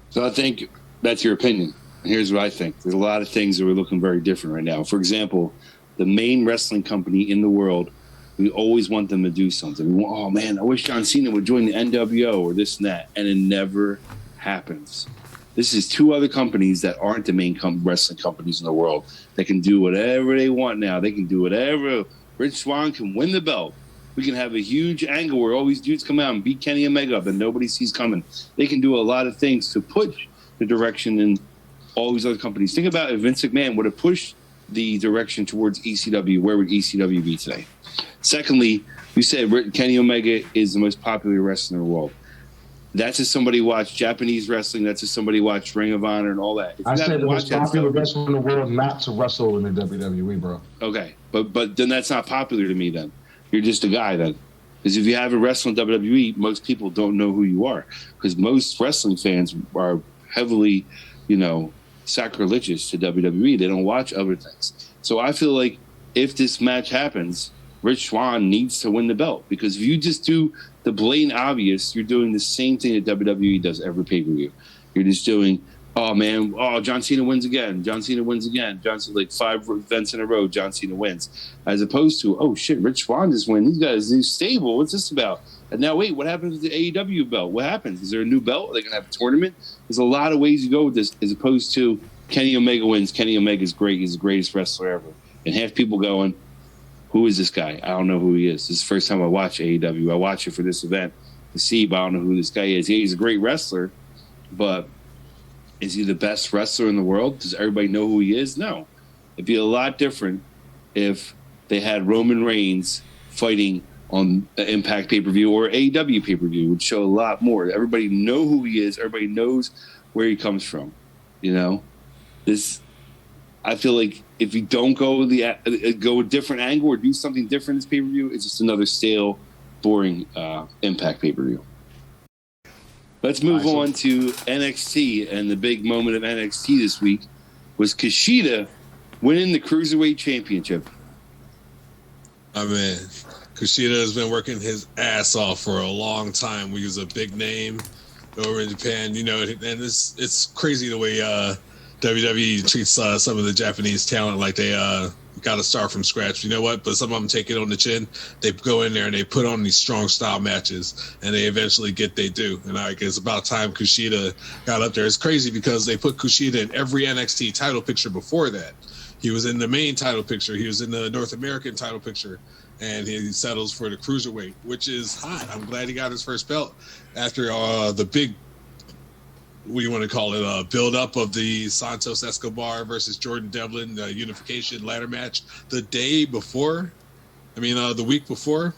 So I think that's your opinion. Here's what I think. There's a lot of things that are looking very different right now. For example, the main wrestling company in the world, we always want them to do something. We want, oh, man, I wish John Cena would join the NWO or this and that, and it never happens. This is two other companies that aren't the main wrestling companies in the world. They can do whatever they want now. They can do whatever. Rich Swann can win the belt. We can have a huge angle where all these dudes come out and beat Kenny Omega up and nobody sees coming. They can do a lot of things to push the direction in all these other companies. Think about if Vince McMahon would have pushed the direction towards ECW, where would ECW be today? Secondly, we said Kenny Omega is the most popular wrestler in the world. That's if somebody watched Japanese wrestling. That's if somebody watched Ring of Honor and all that. I said the most popular wrestler in the world not to wrestle in the WWE, bro. Okay, but then that's not popular to me then. You're just a guy then. Because if you haven't wrestled in WWE, most people don't know who you are. Because most wrestling fans are heavily, sacrilegious to WWE. They don't watch other things. So I feel like if this match happens, Rich Swann needs to win the belt. Because if you just do the blatant obvious, you're doing the same thing that WWE does every pay-per-view. You're just doing, John Cena wins again. John Cena wins again. John Cena, like 5 events in a row, John Cena wins. As opposed to, oh shit, Rich Swann just won. These guys, new stable. What's this about? And now, wait, what happens with the AEW belt? What happens? Is there a new belt? Are they going to have a tournament? There's a lot of ways you go with this, as opposed to Kenny Omega wins. Kenny Omega's great. He's the greatest wrestler ever. And half people going, who is this guy? I don't know who he is. This is the first time I watch AEW. I watch it for this event to see, but I don't know who this guy is. Yeah, he's a great wrestler, but is he the best wrestler in the world? Does everybody know who he is? No. It'd be a lot different if they had Roman Reigns fighting on the Impact pay-per-view or AEW pay-per-view. It would show a lot more. Everybody know who he is. Everybody knows where he comes from. I I feel like if you don't go go a different angle or do something different this pay-per-view, it's just another stale, boring Impact pay-per-view. Let's move on to NXT, and the big moment of NXT this week was Kushida winning the Cruiserweight Championship. I mean, Kushida has been working his ass off for a long time. We use a big name over in Japan, and it's crazy the way WWE treats some of the Japanese talent like they got to start from scratch. You know what? But some of them take it on the chin. They go in there and they put on these strong style matches, and they eventually get they do. And it's about time Kushida got up there. It's crazy because they put Kushida in every NXT title picture before that. He was in the main title picture. He was in the North American title picture, and he settles for the Cruiserweight, which is hot. I'm glad he got his first belt after the big, what do you want to call it, build up of the Santos Escobar versus Jordan Devlin unification ladder match the week before.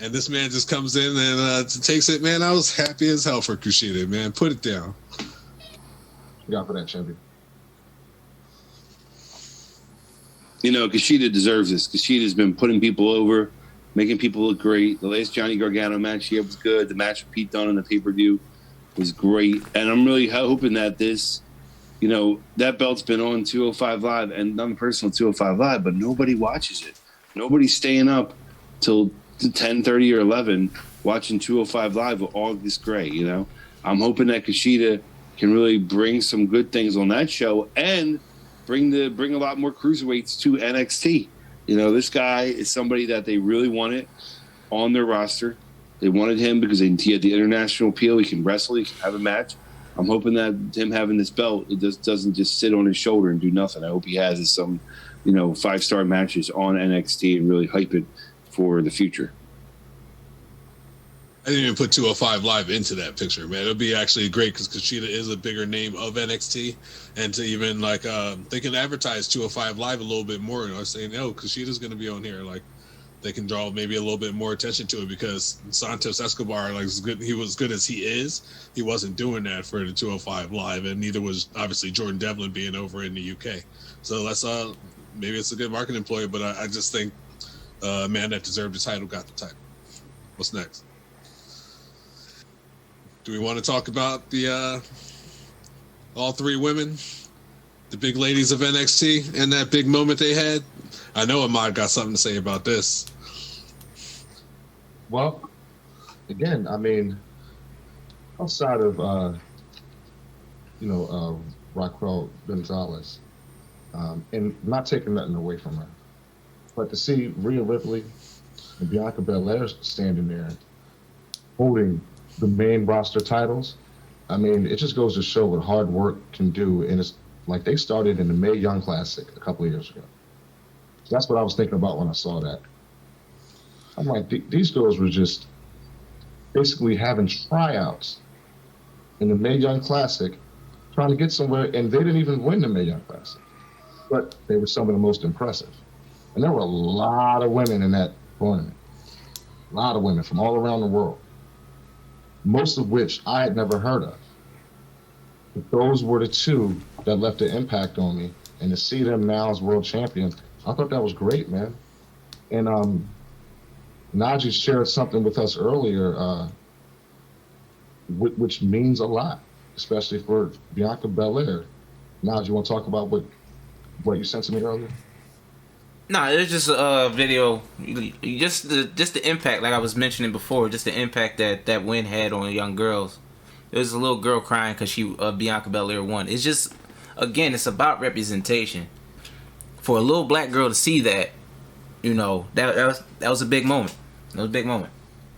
And this man just comes in and takes it, man. I was happy as hell for Kushida, man. Put it down. Yeah, for that champion. Kushida deserves this. Kushida's been putting people over, making people look great. The last Johnny Gargano match here was good. The match with Pete Dunne in the pay-per-view was great. And I'm really hoping that this, that belt's been on 205 Live and nothing personal 205 Live, but nobody watches it. Nobody's staying up till 10:30 or 11 watching 205 Live with August Gray, I'm hoping that Kushida can really bring some good things on that show and bring a lot more cruiserweights to NXT. This guy is somebody that they really wanted on their roster. They wanted him because he had the international appeal. He can wrestle. He can have a match. I'm hoping that him having this belt, it doesn't just sit on his shoulder and do nothing. I hope he has some, 5-star matches on NXT and really hype it for the future. I didn't even put 205 Live into that picture, man. It'll be actually great because Kushida is a bigger name of NXT, and to even they can advertise 205 Live a little bit more. Saying, Kushida's going to be on here. They can draw maybe a little bit more attention to it because Santos Escobar, as good as he is, he wasn't doing that for the 205 Live, and neither was obviously Jordan Devlin being over in the UK. So that's maybe it's a good marketing ploy, but I just think a man that deserved the title got the title. What's next? Do we want to talk about the all three women, the big ladies of NXT, and that big moment they had? I know Ahmad got something to say about this. Well, again, outside of Raquel Gonzalez, and not taking nothing away from her, but to see Rhea Ripley and Bianca Belair standing there holding the main roster titles, it just goes to show what hard work can do. And it's like they started in the Mae Young Classic a couple of years ago. So that's what I was thinking about when I saw that. I'm like, these girls were just basically having tryouts in the Mae Young Classic, trying to get somewhere, and they didn't even win the Mae Young Classic. But they were some of the most impressive. And there were a lot of women in that tournament. A lot of women from all around the world. Most of which I had never heard of. But those were the two that left an impact on me. And to see them now as world champions, I thought that was great, man. And Najee shared something with us earlier, which means a lot, especially for Bianca Belair. Najee, you want to talk about what you sent to me earlier? No, it's just a video. Just the impact, like I was mentioning before, just the impact that win had on young girls. There was a little girl crying because Bianca Belair won. It's just, again, it's about representation. For a little black girl to see that, that was a big moment. That was a big moment.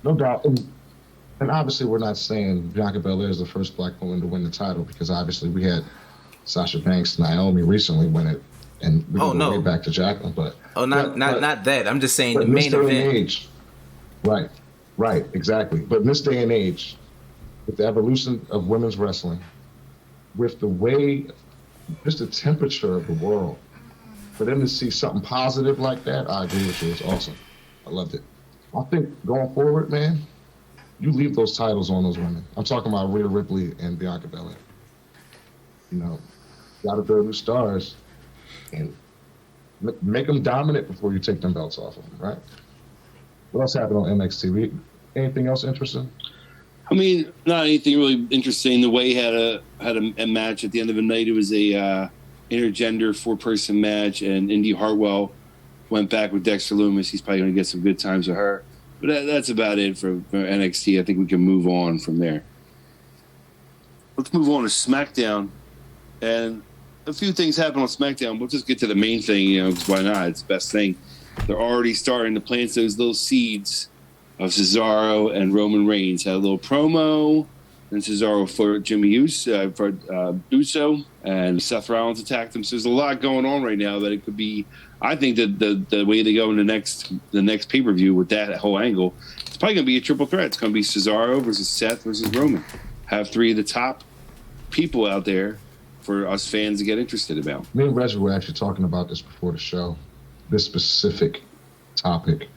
No doubt. And obviously, we're not saying Bianca Belair is the first black woman to win the title, because obviously we had Sasha Banks, Naomi recently win it. And we can go way back to Jacqueline, but not that. I'm just saying the main event. Age, right, exactly. But in this day and age, with the evolution of women's wrestling, with the way, just the temperature of the world, for them to see something positive like that, I agree with you. It's awesome. I loved it. I think going forward, man, you leave those titles on those women. I'm talking about Rhea Ripley and Bianca Belair. Got to build new stars. and make them dominant before you take them belts off of them, right? What else happened on NXT? Anything else interesting? I mean, not anything really interesting. The way he had a match at the end of the night. It was a intergender 4-person match, and Indy Hartwell went back with Dexter Lumis. He's probably going to get some good times with her. But that's about it for NXT. I think we can move on from there. Let's move on to SmackDown. And a few things happen on SmackDown. We'll just get to the main thing, because why not? It's the best thing. They're already starting to plant those little seeds of Cesaro and Roman Reigns. Had a little promo, and Cesaro for Jimmy Uso, and Seth Rollins attacked him. So there's a lot going on right now that it could be. I think that the way they go in the next pay-per-view with that whole angle, it's probably going to be a triple threat. It's going to be Cesaro versus Seth versus Roman. Have 3 of the top people out there for us fans to get interested about. Me and Reggie were actually talking about this before the show, this specific topic.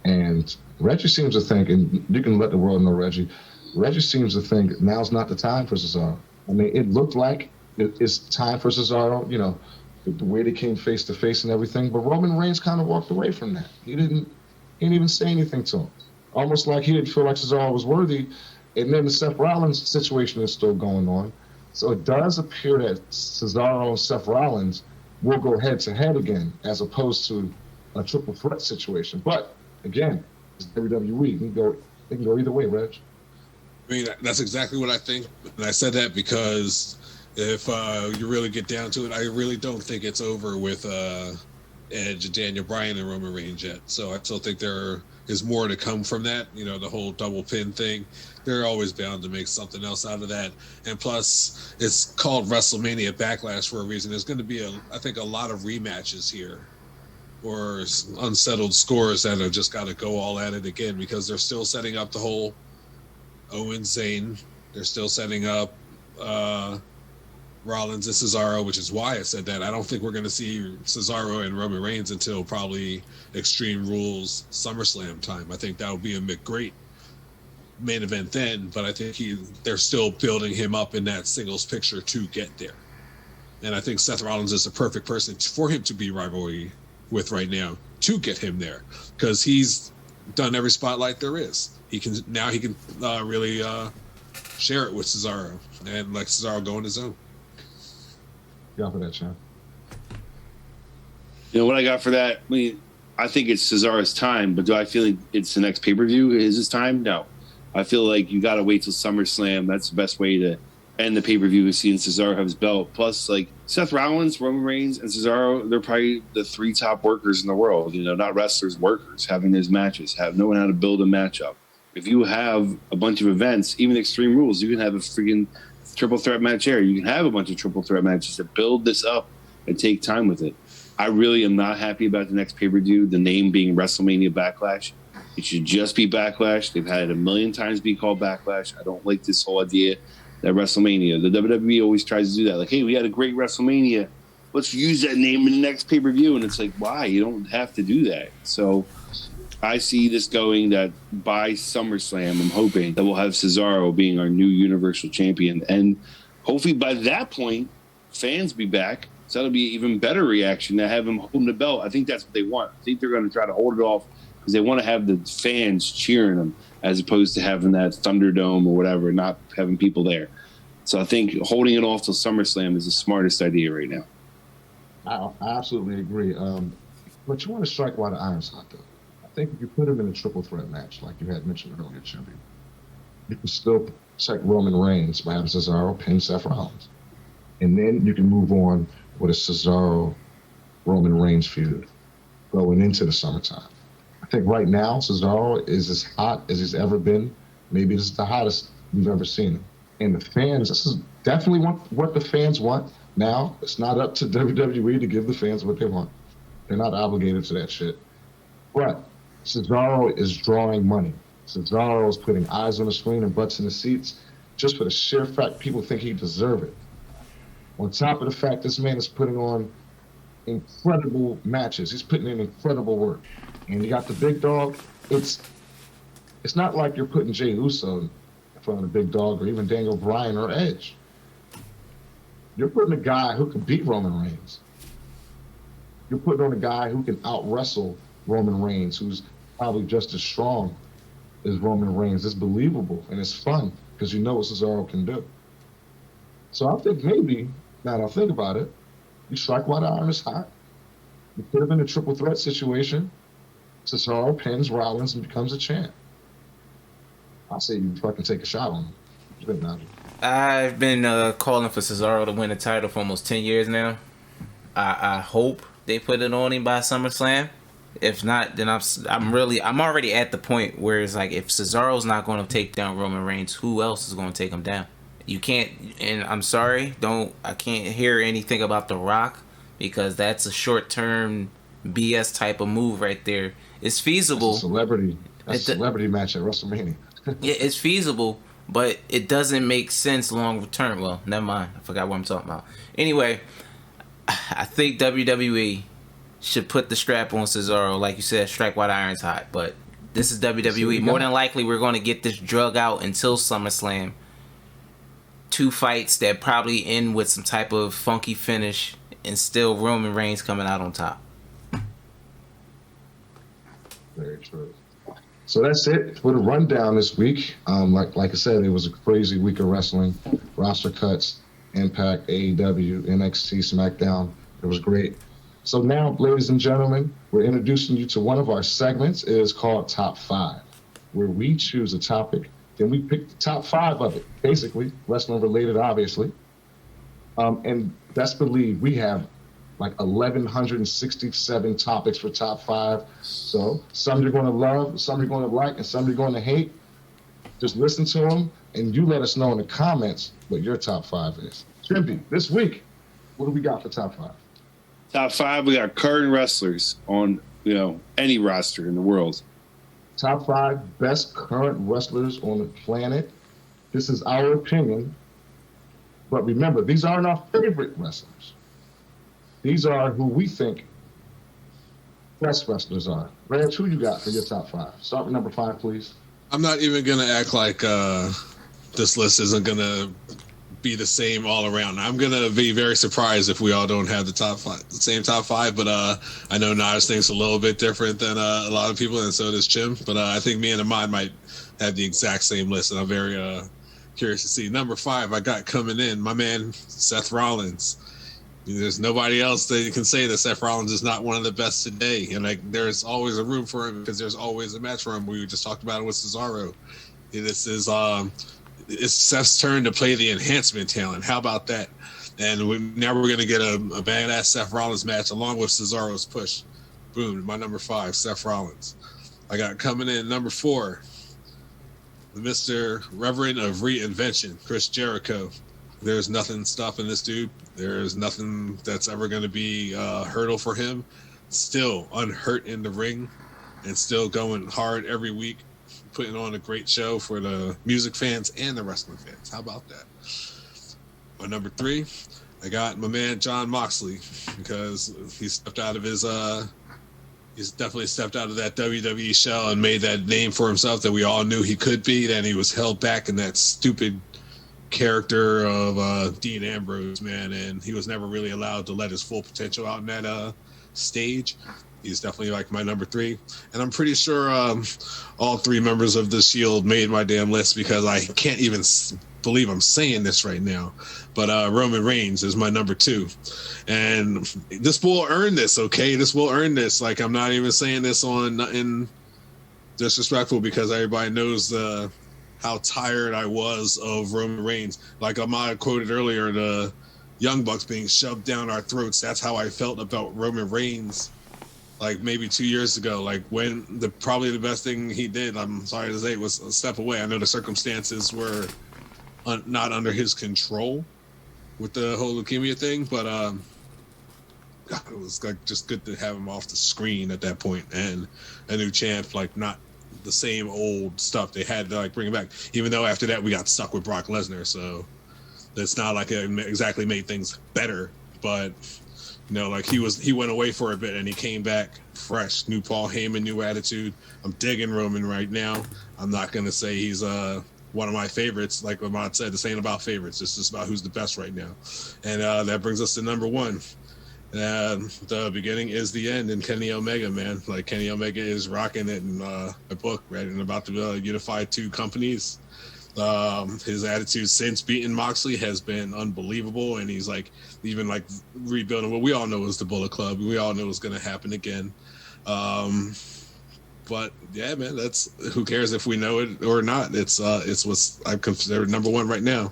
And Reggie seems to think, and you can let the world know, Reggie seems to think now's not the time for Cesaro. I mean, it looked like it's time for Cesaro, the way they came face to face and everything. But Roman Reigns kind of walked away from that. He didn't even say anything to him. Almost like he didn't feel like Cesaro was worthy. And then the Seth Rollins situation is still going on. So it does appear that Cesaro and Seth Rollins will go head-to-head again, as opposed to a triple threat situation. But, again, it's WWE. They can go either way, Reg. I mean, that's exactly what I think. And I said that because if you really get down to it, I really don't think it's over with Edge, Daniel Bryan, and Roman Reigns yet. So I still think there is more to come from that. The whole double pin thing. They're always bound to make something else out of that. And plus, it's called WrestleMania Backlash for a reason. There's going to be, I think, a lot of rematches here, or unsettled scores that have just got to go all at it again, because they're still setting up the whole Owens Zayn. They're still setting up Rollins and Cesaro, which is why I said that. I don't think we're going to see Cesaro and Roman Reigns until probably Extreme Rules SummerSlam time. I think that would be a great main event then, but I think they're still building him up in that singles picture to get there. And I think Seth Rollins is the perfect person for him to be rivalry with right now to get him there, because he's done every spotlight there is. He can really share it with Cesaro and let Cesaro go on his own. Yeah, for that, Sean. What I got for that? I mean, I think it's Cesaro's time, but do I feel like it's the next pay-per-view is his time? No. I feel like you got to wait till SummerSlam. That's the best way to end the pay-per-view is seeing Cesaro have his belt. Plus, like, Seth Rollins, Roman Reigns, and Cesaro, they're probably the 3 top workers in the world. Not wrestlers, workers, having those matches, knowing how to build a matchup. If you have a bunch of events, even Extreme Rules, you can have a freaking triple threat match here. You can have a bunch of triple threat matches that build this up and take time with it. I really am not happy about the next pay-per-view, the name being WrestleMania Backlash. It should just be Backlash. They've had it a million times be called Backlash. I don't like this whole idea that WrestleMania. The WWE always tries to do that. Like, hey, we had a great WrestleMania. Let's use that name in the next pay-per-view. And it's like, why? You don't have to do that. So I see this going that by SummerSlam, I'm hoping that we'll have Cesaro being our new Universal Champion. And hopefully by that point, fans be back. So that'll be an even better reaction to have him holding the belt. I think that's what they want. I think they're going to try to hold it off because they want to have the fans cheering them as opposed to having that Thunderdome or whatever, not having people there. So I think holding it off till SummerSlam is the smartest idea right now. I absolutely agree. But you want to strike while the iron's hot, though. I think if you put him in a triple threat match, like you had mentioned earlier, Chimpy, you can still check Roman Reigns by having Cesaro pin Seth Rollins. And then you can move on with a Cesaro-Roman Reigns feud going into the summertime. I think right now Cesaro is as hot as he's ever been. Maybe this is the hottest we've ever seen him. And the fans, this is definitely what the fans want now. It's not up to WWE to give the fans what they want. They're not obligated to that shit. But Cesaro is drawing money. Cesaro is putting eyes on the screen and butts in the seats just for the sheer fact people think he deserves it. On top of the fact this man is putting on incredible matches. He's putting in incredible work. And you got the big dog. It's not like you're putting Jey Uso in front of the big dog or even Daniel Bryan or Edge. You're putting a guy who can beat Roman Reigns. you're putting on a guy who can out wrestle Roman Reigns, who's probably just as strong as Roman Reigns. It's believable and it's fun because you know what Cesaro can do. So I think maybe, now that I think about it, you strike while the iron is hot. It could have been a triple threat situation. Cesaro pins Rollins and becomes a champ. I say you fucking take a shot on him. I've been calling for Cesaro to win the title for almost 10 years now. I hope they put it on him by SummerSlam. If not, then I'm already at the point where it's like, if Cesaro's not going to take down Roman Reigns, who else is going to take him down? You can't, and I'm sorry, I can't hear anything about The Rock, because that's a short-term BS type of move right there. It's feasible. That's a celebrity match at WrestleMania. Yeah, it's feasible, but it doesn't make sense long term. Well, never mind. I forgot what I'm talking about. Anyway, I think WWE should put the strap on Cesaro, like you said, strike while the iron's hot. But this is WWE. More than likely, we're going to get this drug out until SummerSlam. 2 fights that probably end with some type of funky finish, and still Roman Reigns coming out on top. Very true. So that's it for the rundown this week. Like I said, it was a crazy week of wrestling. Roster cuts, Impact, AEW, NXT, SmackDown. It was great. So now, ladies and gentlemen, we're introducing you to one of our segments. It is called Top 5, where we choose a topic, then we pick the top 5 of it, basically, wrestling related, obviously. And best believe we have like 1,167 topics for top 5. So some you're going to love, some you're going to like, and some you're going to hate. Just listen to them, and you let us know in the comments what your top 5 is. Trimpy, this week, what do we got for top 5? Top 5, we got current wrestlers on, any roster in the world. Top 5 best current wrestlers on the planet. This is our opinion. But remember, these aren't our favorite wrestlers. These are who we think best wrestlers are. Reg, who you got for your top 5? Start with number 5, please. I'm not even going to act like this list isn't going to be the same all around. I'm going to be very surprised if we all don't have the same top 5, but I know Nas thinks a little bit different than a lot of people, and so does Jim, but I think me and Ahmad might have the exact same list, and I'm very curious to see. Number 5, I got coming in, my man Seth Rollins. There's nobody else that you can say that Seth Rollins is not one of the best today. And there's always a room for him because there's always a match for him. We just talked about it with Cesaro. This is it's Seth's turn to play the enhancement talent. How about that? And now we're going to get a badass Seth Rollins match along with Cesaro's push. Boom, my number 5, Seth Rollins. I got coming in number 4, the Mr. Reverend of Reinvention, Chris Jericho. There's nothing stopping this dude. There's nothing that's ever going to be a hurdle for him. Still unhurt in the ring and still going hard every week, putting on a great show for the music fans and the wrestling fans. How about that? My number 3, I got my man Jon Moxley, because he's definitely stepped out of that WWE shell and made that name for himself that we all knew he could be. Then he was held back in that stupid character of Dean Ambrose, man, and he was never really allowed to let his full potential out in that stage. He's definitely like my number 3, and I'm pretty sure all 3 members of the Shield made my damn list, because I can't even believe I'm saying this right now, but Roman Reigns is my number 2, and this will earn this. Okay, this will earn this. Like, I'm not even saying this in disrespectful, because everybody knows how tired I was of Roman Reigns. Like Ahmad quoted earlier, the Young Bucks being shoved down our throats. That's how I felt about Roman Reigns, like maybe 2 years ago. Like, when probably the best thing he did, I'm sorry to say, was a step away. I know the circumstances were not under his control with the whole leukemia thing, but God, it was like just good to have him off the screen at that point, and a new champ, like not the same old stuff they had to like bring it back. Even though after that we got stuck with Brock Lesnar, so it's not like it exactly made things better. But like he went away for a bit and he came back fresh, new Paul Heyman, new attitude. I'm digging Roman right now. I'm not gonna say he's one of my favorites. Like Ahmad said, this ain't about favorites. It's just about who's the best right now. And that brings us to number 1. The beginning is the end in Kenny Omega, man. Like, Kenny Omega is rocking it in a book, right? And about to unify two companies. His attitude since beating Moxley has been unbelievable, and he's like even like rebuilding what we all know is the Bullet Club. We all know it's going to happen again. But yeah, man, that's, who cares if we know it or not? It's what's I consider number one right now.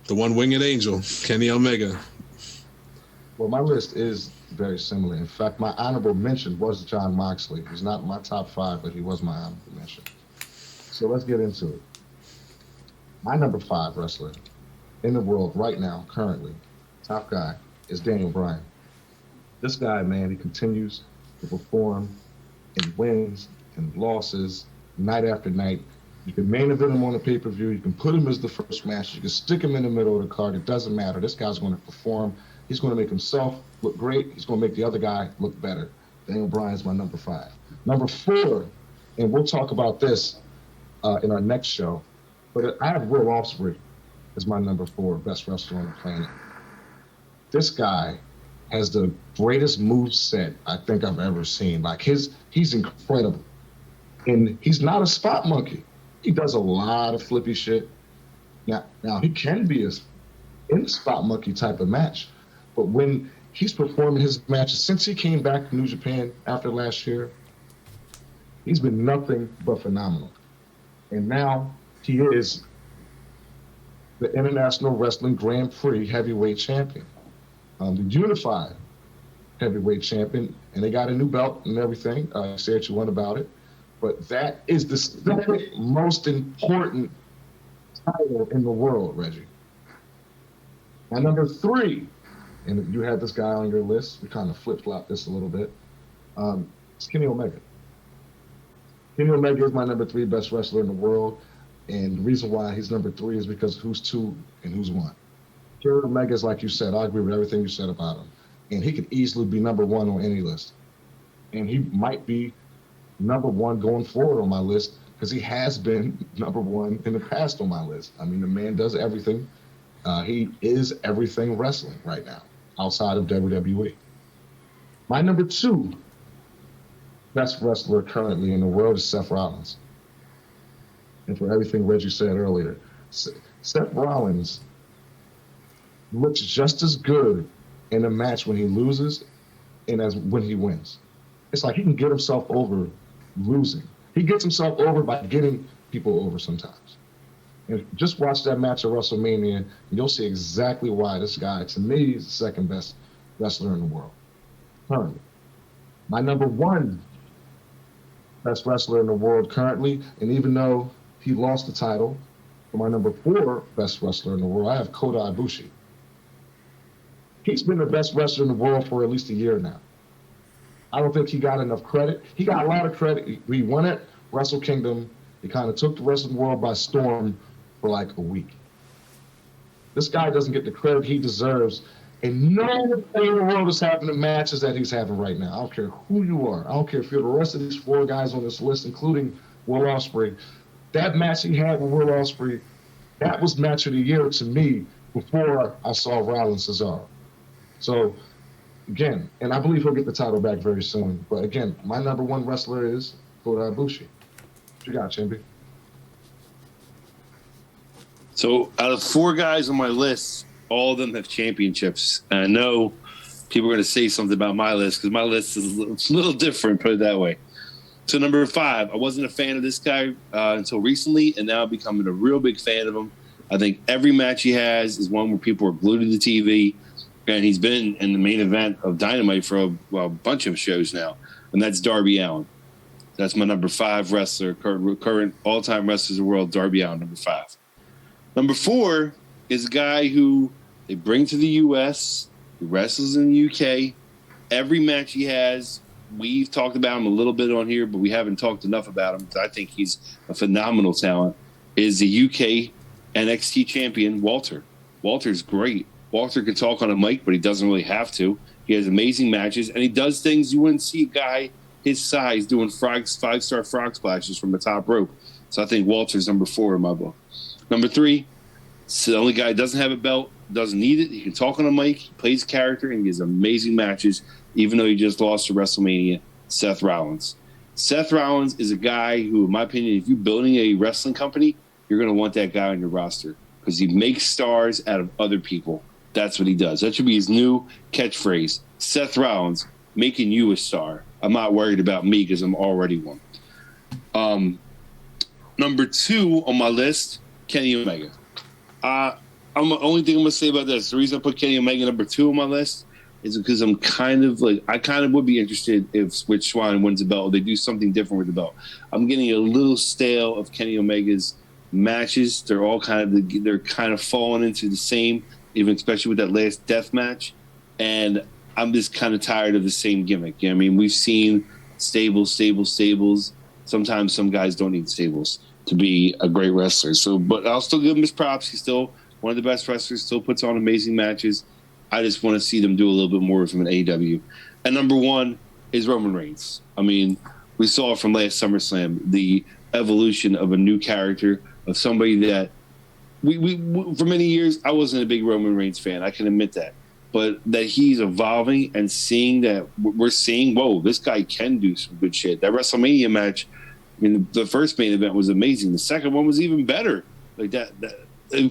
The one winged angel, Kenny Omega. Well, my list is very similar. In fact, my honorable mention was John Moxley. He's not my top 5, but he was my honorable mention. So let's get into it. My number 5 wrestler in the world right now, currently, top guy, is Daniel Bryan. This guy, man, he continues to perform in wins and losses night after night. You can main event him on a pay-per-view. You can put him as the first match. You can stick him in the middle of the card. It doesn't matter. This guy's going to perform. He's going to make himself look great. He's going to make the other guy look better. Daniel Bryan's my number 5. Number 4, and we'll talk about this in our next show, but I have Will Ospreay as my number 4 best wrestler on the planet. This guy has the greatest move set I think I've ever seen. Like, he's incredible. And he's not a spot monkey. He does a lot of flippy shit. Now he can be in a spot monkey type of match, but when he's performing his matches since he came back to New Japan after last year, he's been nothing but phenomenal. And now he is the International Wrestling Grand Prix heavyweight champion, the unified heavyweight champion, and they got a new belt and everything. Say what you want about it, but that is the second most important title in the world, Reggie. And number 3, and you had this guy on your list. We kind of flip-flopped this a little bit. It's Kenny Omega. Kenny Omega is my number 3 best wrestler in the world, and the reason why he's number 3 is because who's 2 and who's 1. Kenny Omega is, like you said, I agree with everything you said about him, and he could easily be number 1 on any list, and he might be number 1 going forward on my list because he has been number 1 in the past on my list. I mean, the man does everything. He is everything wrestling right now outside of WWE. My number 2 best wrestler currently in the world is Seth Rollins. And for everything Reggie said earlier, Seth Rollins looks just as good in a match when he loses and as when he wins. It's like he can get himself over losing. He gets himself over by getting people over sometimes. And just watch that match at WrestleMania, and you'll see exactly why this guy, to me, is the second best wrestler in the world currently. My number 1 best wrestler in the world currently, and even though he lost the title, for my number 4 best wrestler in the world, I have Kota Ibushi. He's been the best wrestler in the world for at least a year now. I don't think he got enough credit. He got a lot of credit. He won at Wrestle Kingdom. He kind of took the wrestling world by storm for like a week. This guy doesn't get the credit he deserves, and no thing in the world is having the matches that he's having right now. I don't care who you are. I don't care if you're the rest of these 4 guys on this list, including Will Ospreay. That match he had with Will Ospreay, that was match of the year to me before I saw Rollins Cesaro. So, again, and I believe he'll get the title back very soon. But again, my number 1 wrestler is Kota Ibushi. What you got, Chimpy? So out of 4 guys on my list, all of them have championships. And I know people are going to say something about my list because my list is a little different, put it that way. So number 5, I wasn't a fan of this guy until recently, and now I'm becoming a real big fan of him. I think every match he has is one where people are glued to the TV, and he's been in the main event of Dynamite for a bunch of shows now, and that's Darby Allin. That's my number 5 wrestler, current all-time wrestlers of the world, Darby Allin, number 5. Number 4 is a guy who they bring to the U.S., he wrestles in the UK. Every match he has, we've talked about him a little bit on here, but we haven't talked enough about him because I think he's a phenomenal talent, is the UK NXT champion, Walter. Walter's great. Walter can talk on a mic, but he doesn't really have to. He has amazing matches, and he does things you wouldn't see a guy his size doing 5-star frog splashes from the top rope. So I think Walter's number 4 in my book. Number 3, it's the only guy who doesn't have a belt, doesn't need it. He can talk on a mic. He plays character, and he has amazing matches, even though he just lost to WrestleMania, Seth Rollins. Seth Rollins is a guy who, in my opinion, if you're building a wrestling company, you're going to want that guy on your roster because he makes stars out of other people. That's what he does. That should be his new catchphrase. Seth Rollins, making you a star. I'm not worried about me because I'm already one. Number 2 on my list, Kenny Omega. The only thing I'm going to say about this, the reason I put Kenny Omega number 2 on my list is because I kind of would be interested if Switch Swan wins the belt or they do something different with the belt. I'm getting a little stale of Kenny Omega's matches. They're all kind of falling into the same, even especially with that last death match. And I'm just kind of tired of the same gimmick. You know what I mean, we've seen stables. Sometimes some guys don't need stables to be a great wrestler. So, but I'll still give him his props. He's still one of the best wrestlers, still puts on amazing matches. I just want to see them do a little bit more with him in AEW. And number 1 is Roman Reigns. I mean, we saw from last SummerSlam the evolution of a new character, of somebody that we for many years, I wasn't a big Roman Reigns fan. I can admit that. But that he's evolving and seeing that we're seeing, whoa, this guy can do some good shit. That WrestleMania match, I mean, the first main event was amazing. The second one was even better. Like that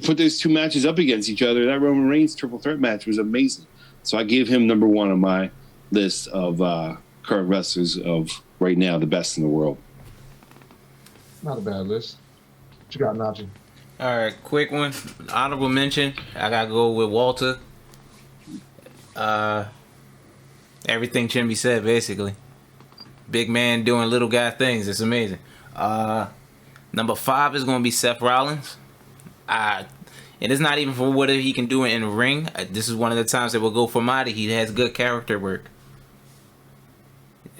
put those 2 matches up against each other. That Roman Reigns triple threat match was amazing. So I gave him number 1 on my list of current wrestlers of right now, the best in the world. Not a bad list. What you got, Najee? All right, quick one. Honorable mention. I gotta go with Walter. Everything Chimby said, basically. Big man doing little guy things. It's amazing. Number 5 is gonna be Seth Rollins. And it's not even for what he can do in the ring. This is one of the times that we'll go for Marty. He has good character work.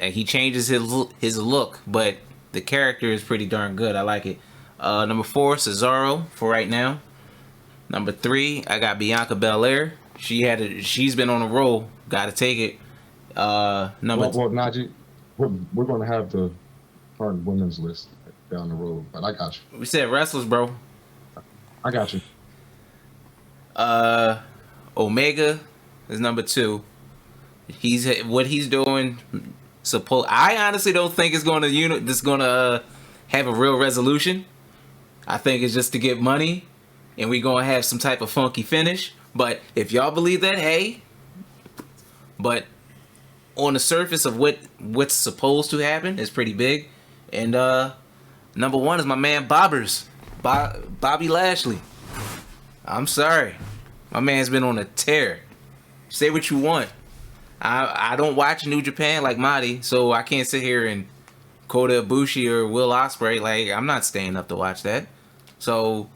He changes his look, but the character is pretty darn good. I like it. Number 4, Cesaro for right now. Number 3, I got Bianca Belair. She's been on a roll. Got to take it. Well, Najee, we're going to have the current women's list down the road, but I got you. We said wrestlers, bro. I got you. Omega is number 2. What he's doing. I honestly don't think it's going to have a real resolution. I think it's just to get money, and we're going to have some type of funky finish. But if y'all believe that, hey. But on the surface of what's supposed to happen is pretty big. And number 1 is my man Bobbers. Bobby Lashley. I'm sorry. My man's been on a tear. Say what you want. I don't watch New Japan like Marty, so I can't sit here and Kota Ibushi or Will Ospreay. Like, I'm not staying up to watch that. So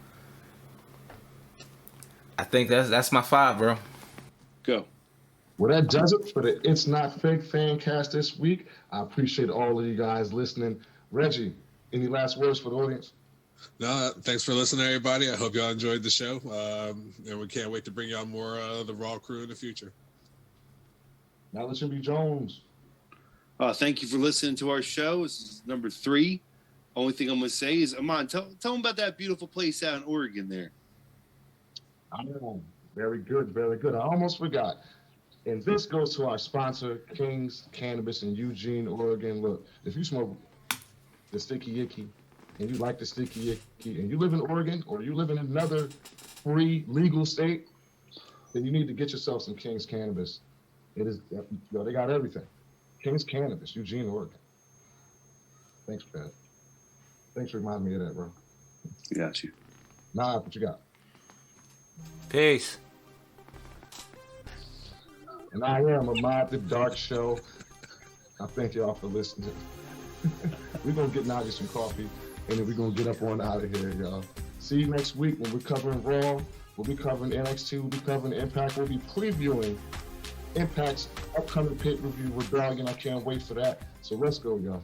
I think that's my 5, bro. Go. Well, that does it for the It's Not Fake Fancast this week. I appreciate all of you guys listening. Reggie, any last words for the audience? No, thanks for listening, everybody. I hope y'all enjoyed the show. And we can't wait to bring y'all more of the Raw crew in the future. Now listen to Jones. Thank you for listening to our show. This is number 3. Only thing I'm going to say is, Amon, tell them about that beautiful place out in Oregon there. I know. Very good, very good. I almost forgot. And this goes to our sponsor, King's Cannabis in Eugene, Oregon. Look, if you smoke the sticky icky, and you like the sticky icky, and you live in Oregon, or you live in another free legal state, then you need to get yourself some King's Cannabis. They got everything. King's Cannabis, Eugene, Oregon. Thanks, Pat. Thanks for reminding me of that, bro. Got you. Nah, what you got? Peace. And I am Ahmad the Dark Show. I thank y'all for listening. We're going to get Najee some coffee, and then we're going to get up on out of here, y'all. See you next week when we're covering Raw. We'll be covering NXT. We'll be covering Impact. We'll be previewing Impact's upcoming pay-per-view Rebellion. I can't wait for that. So let's go, y'all.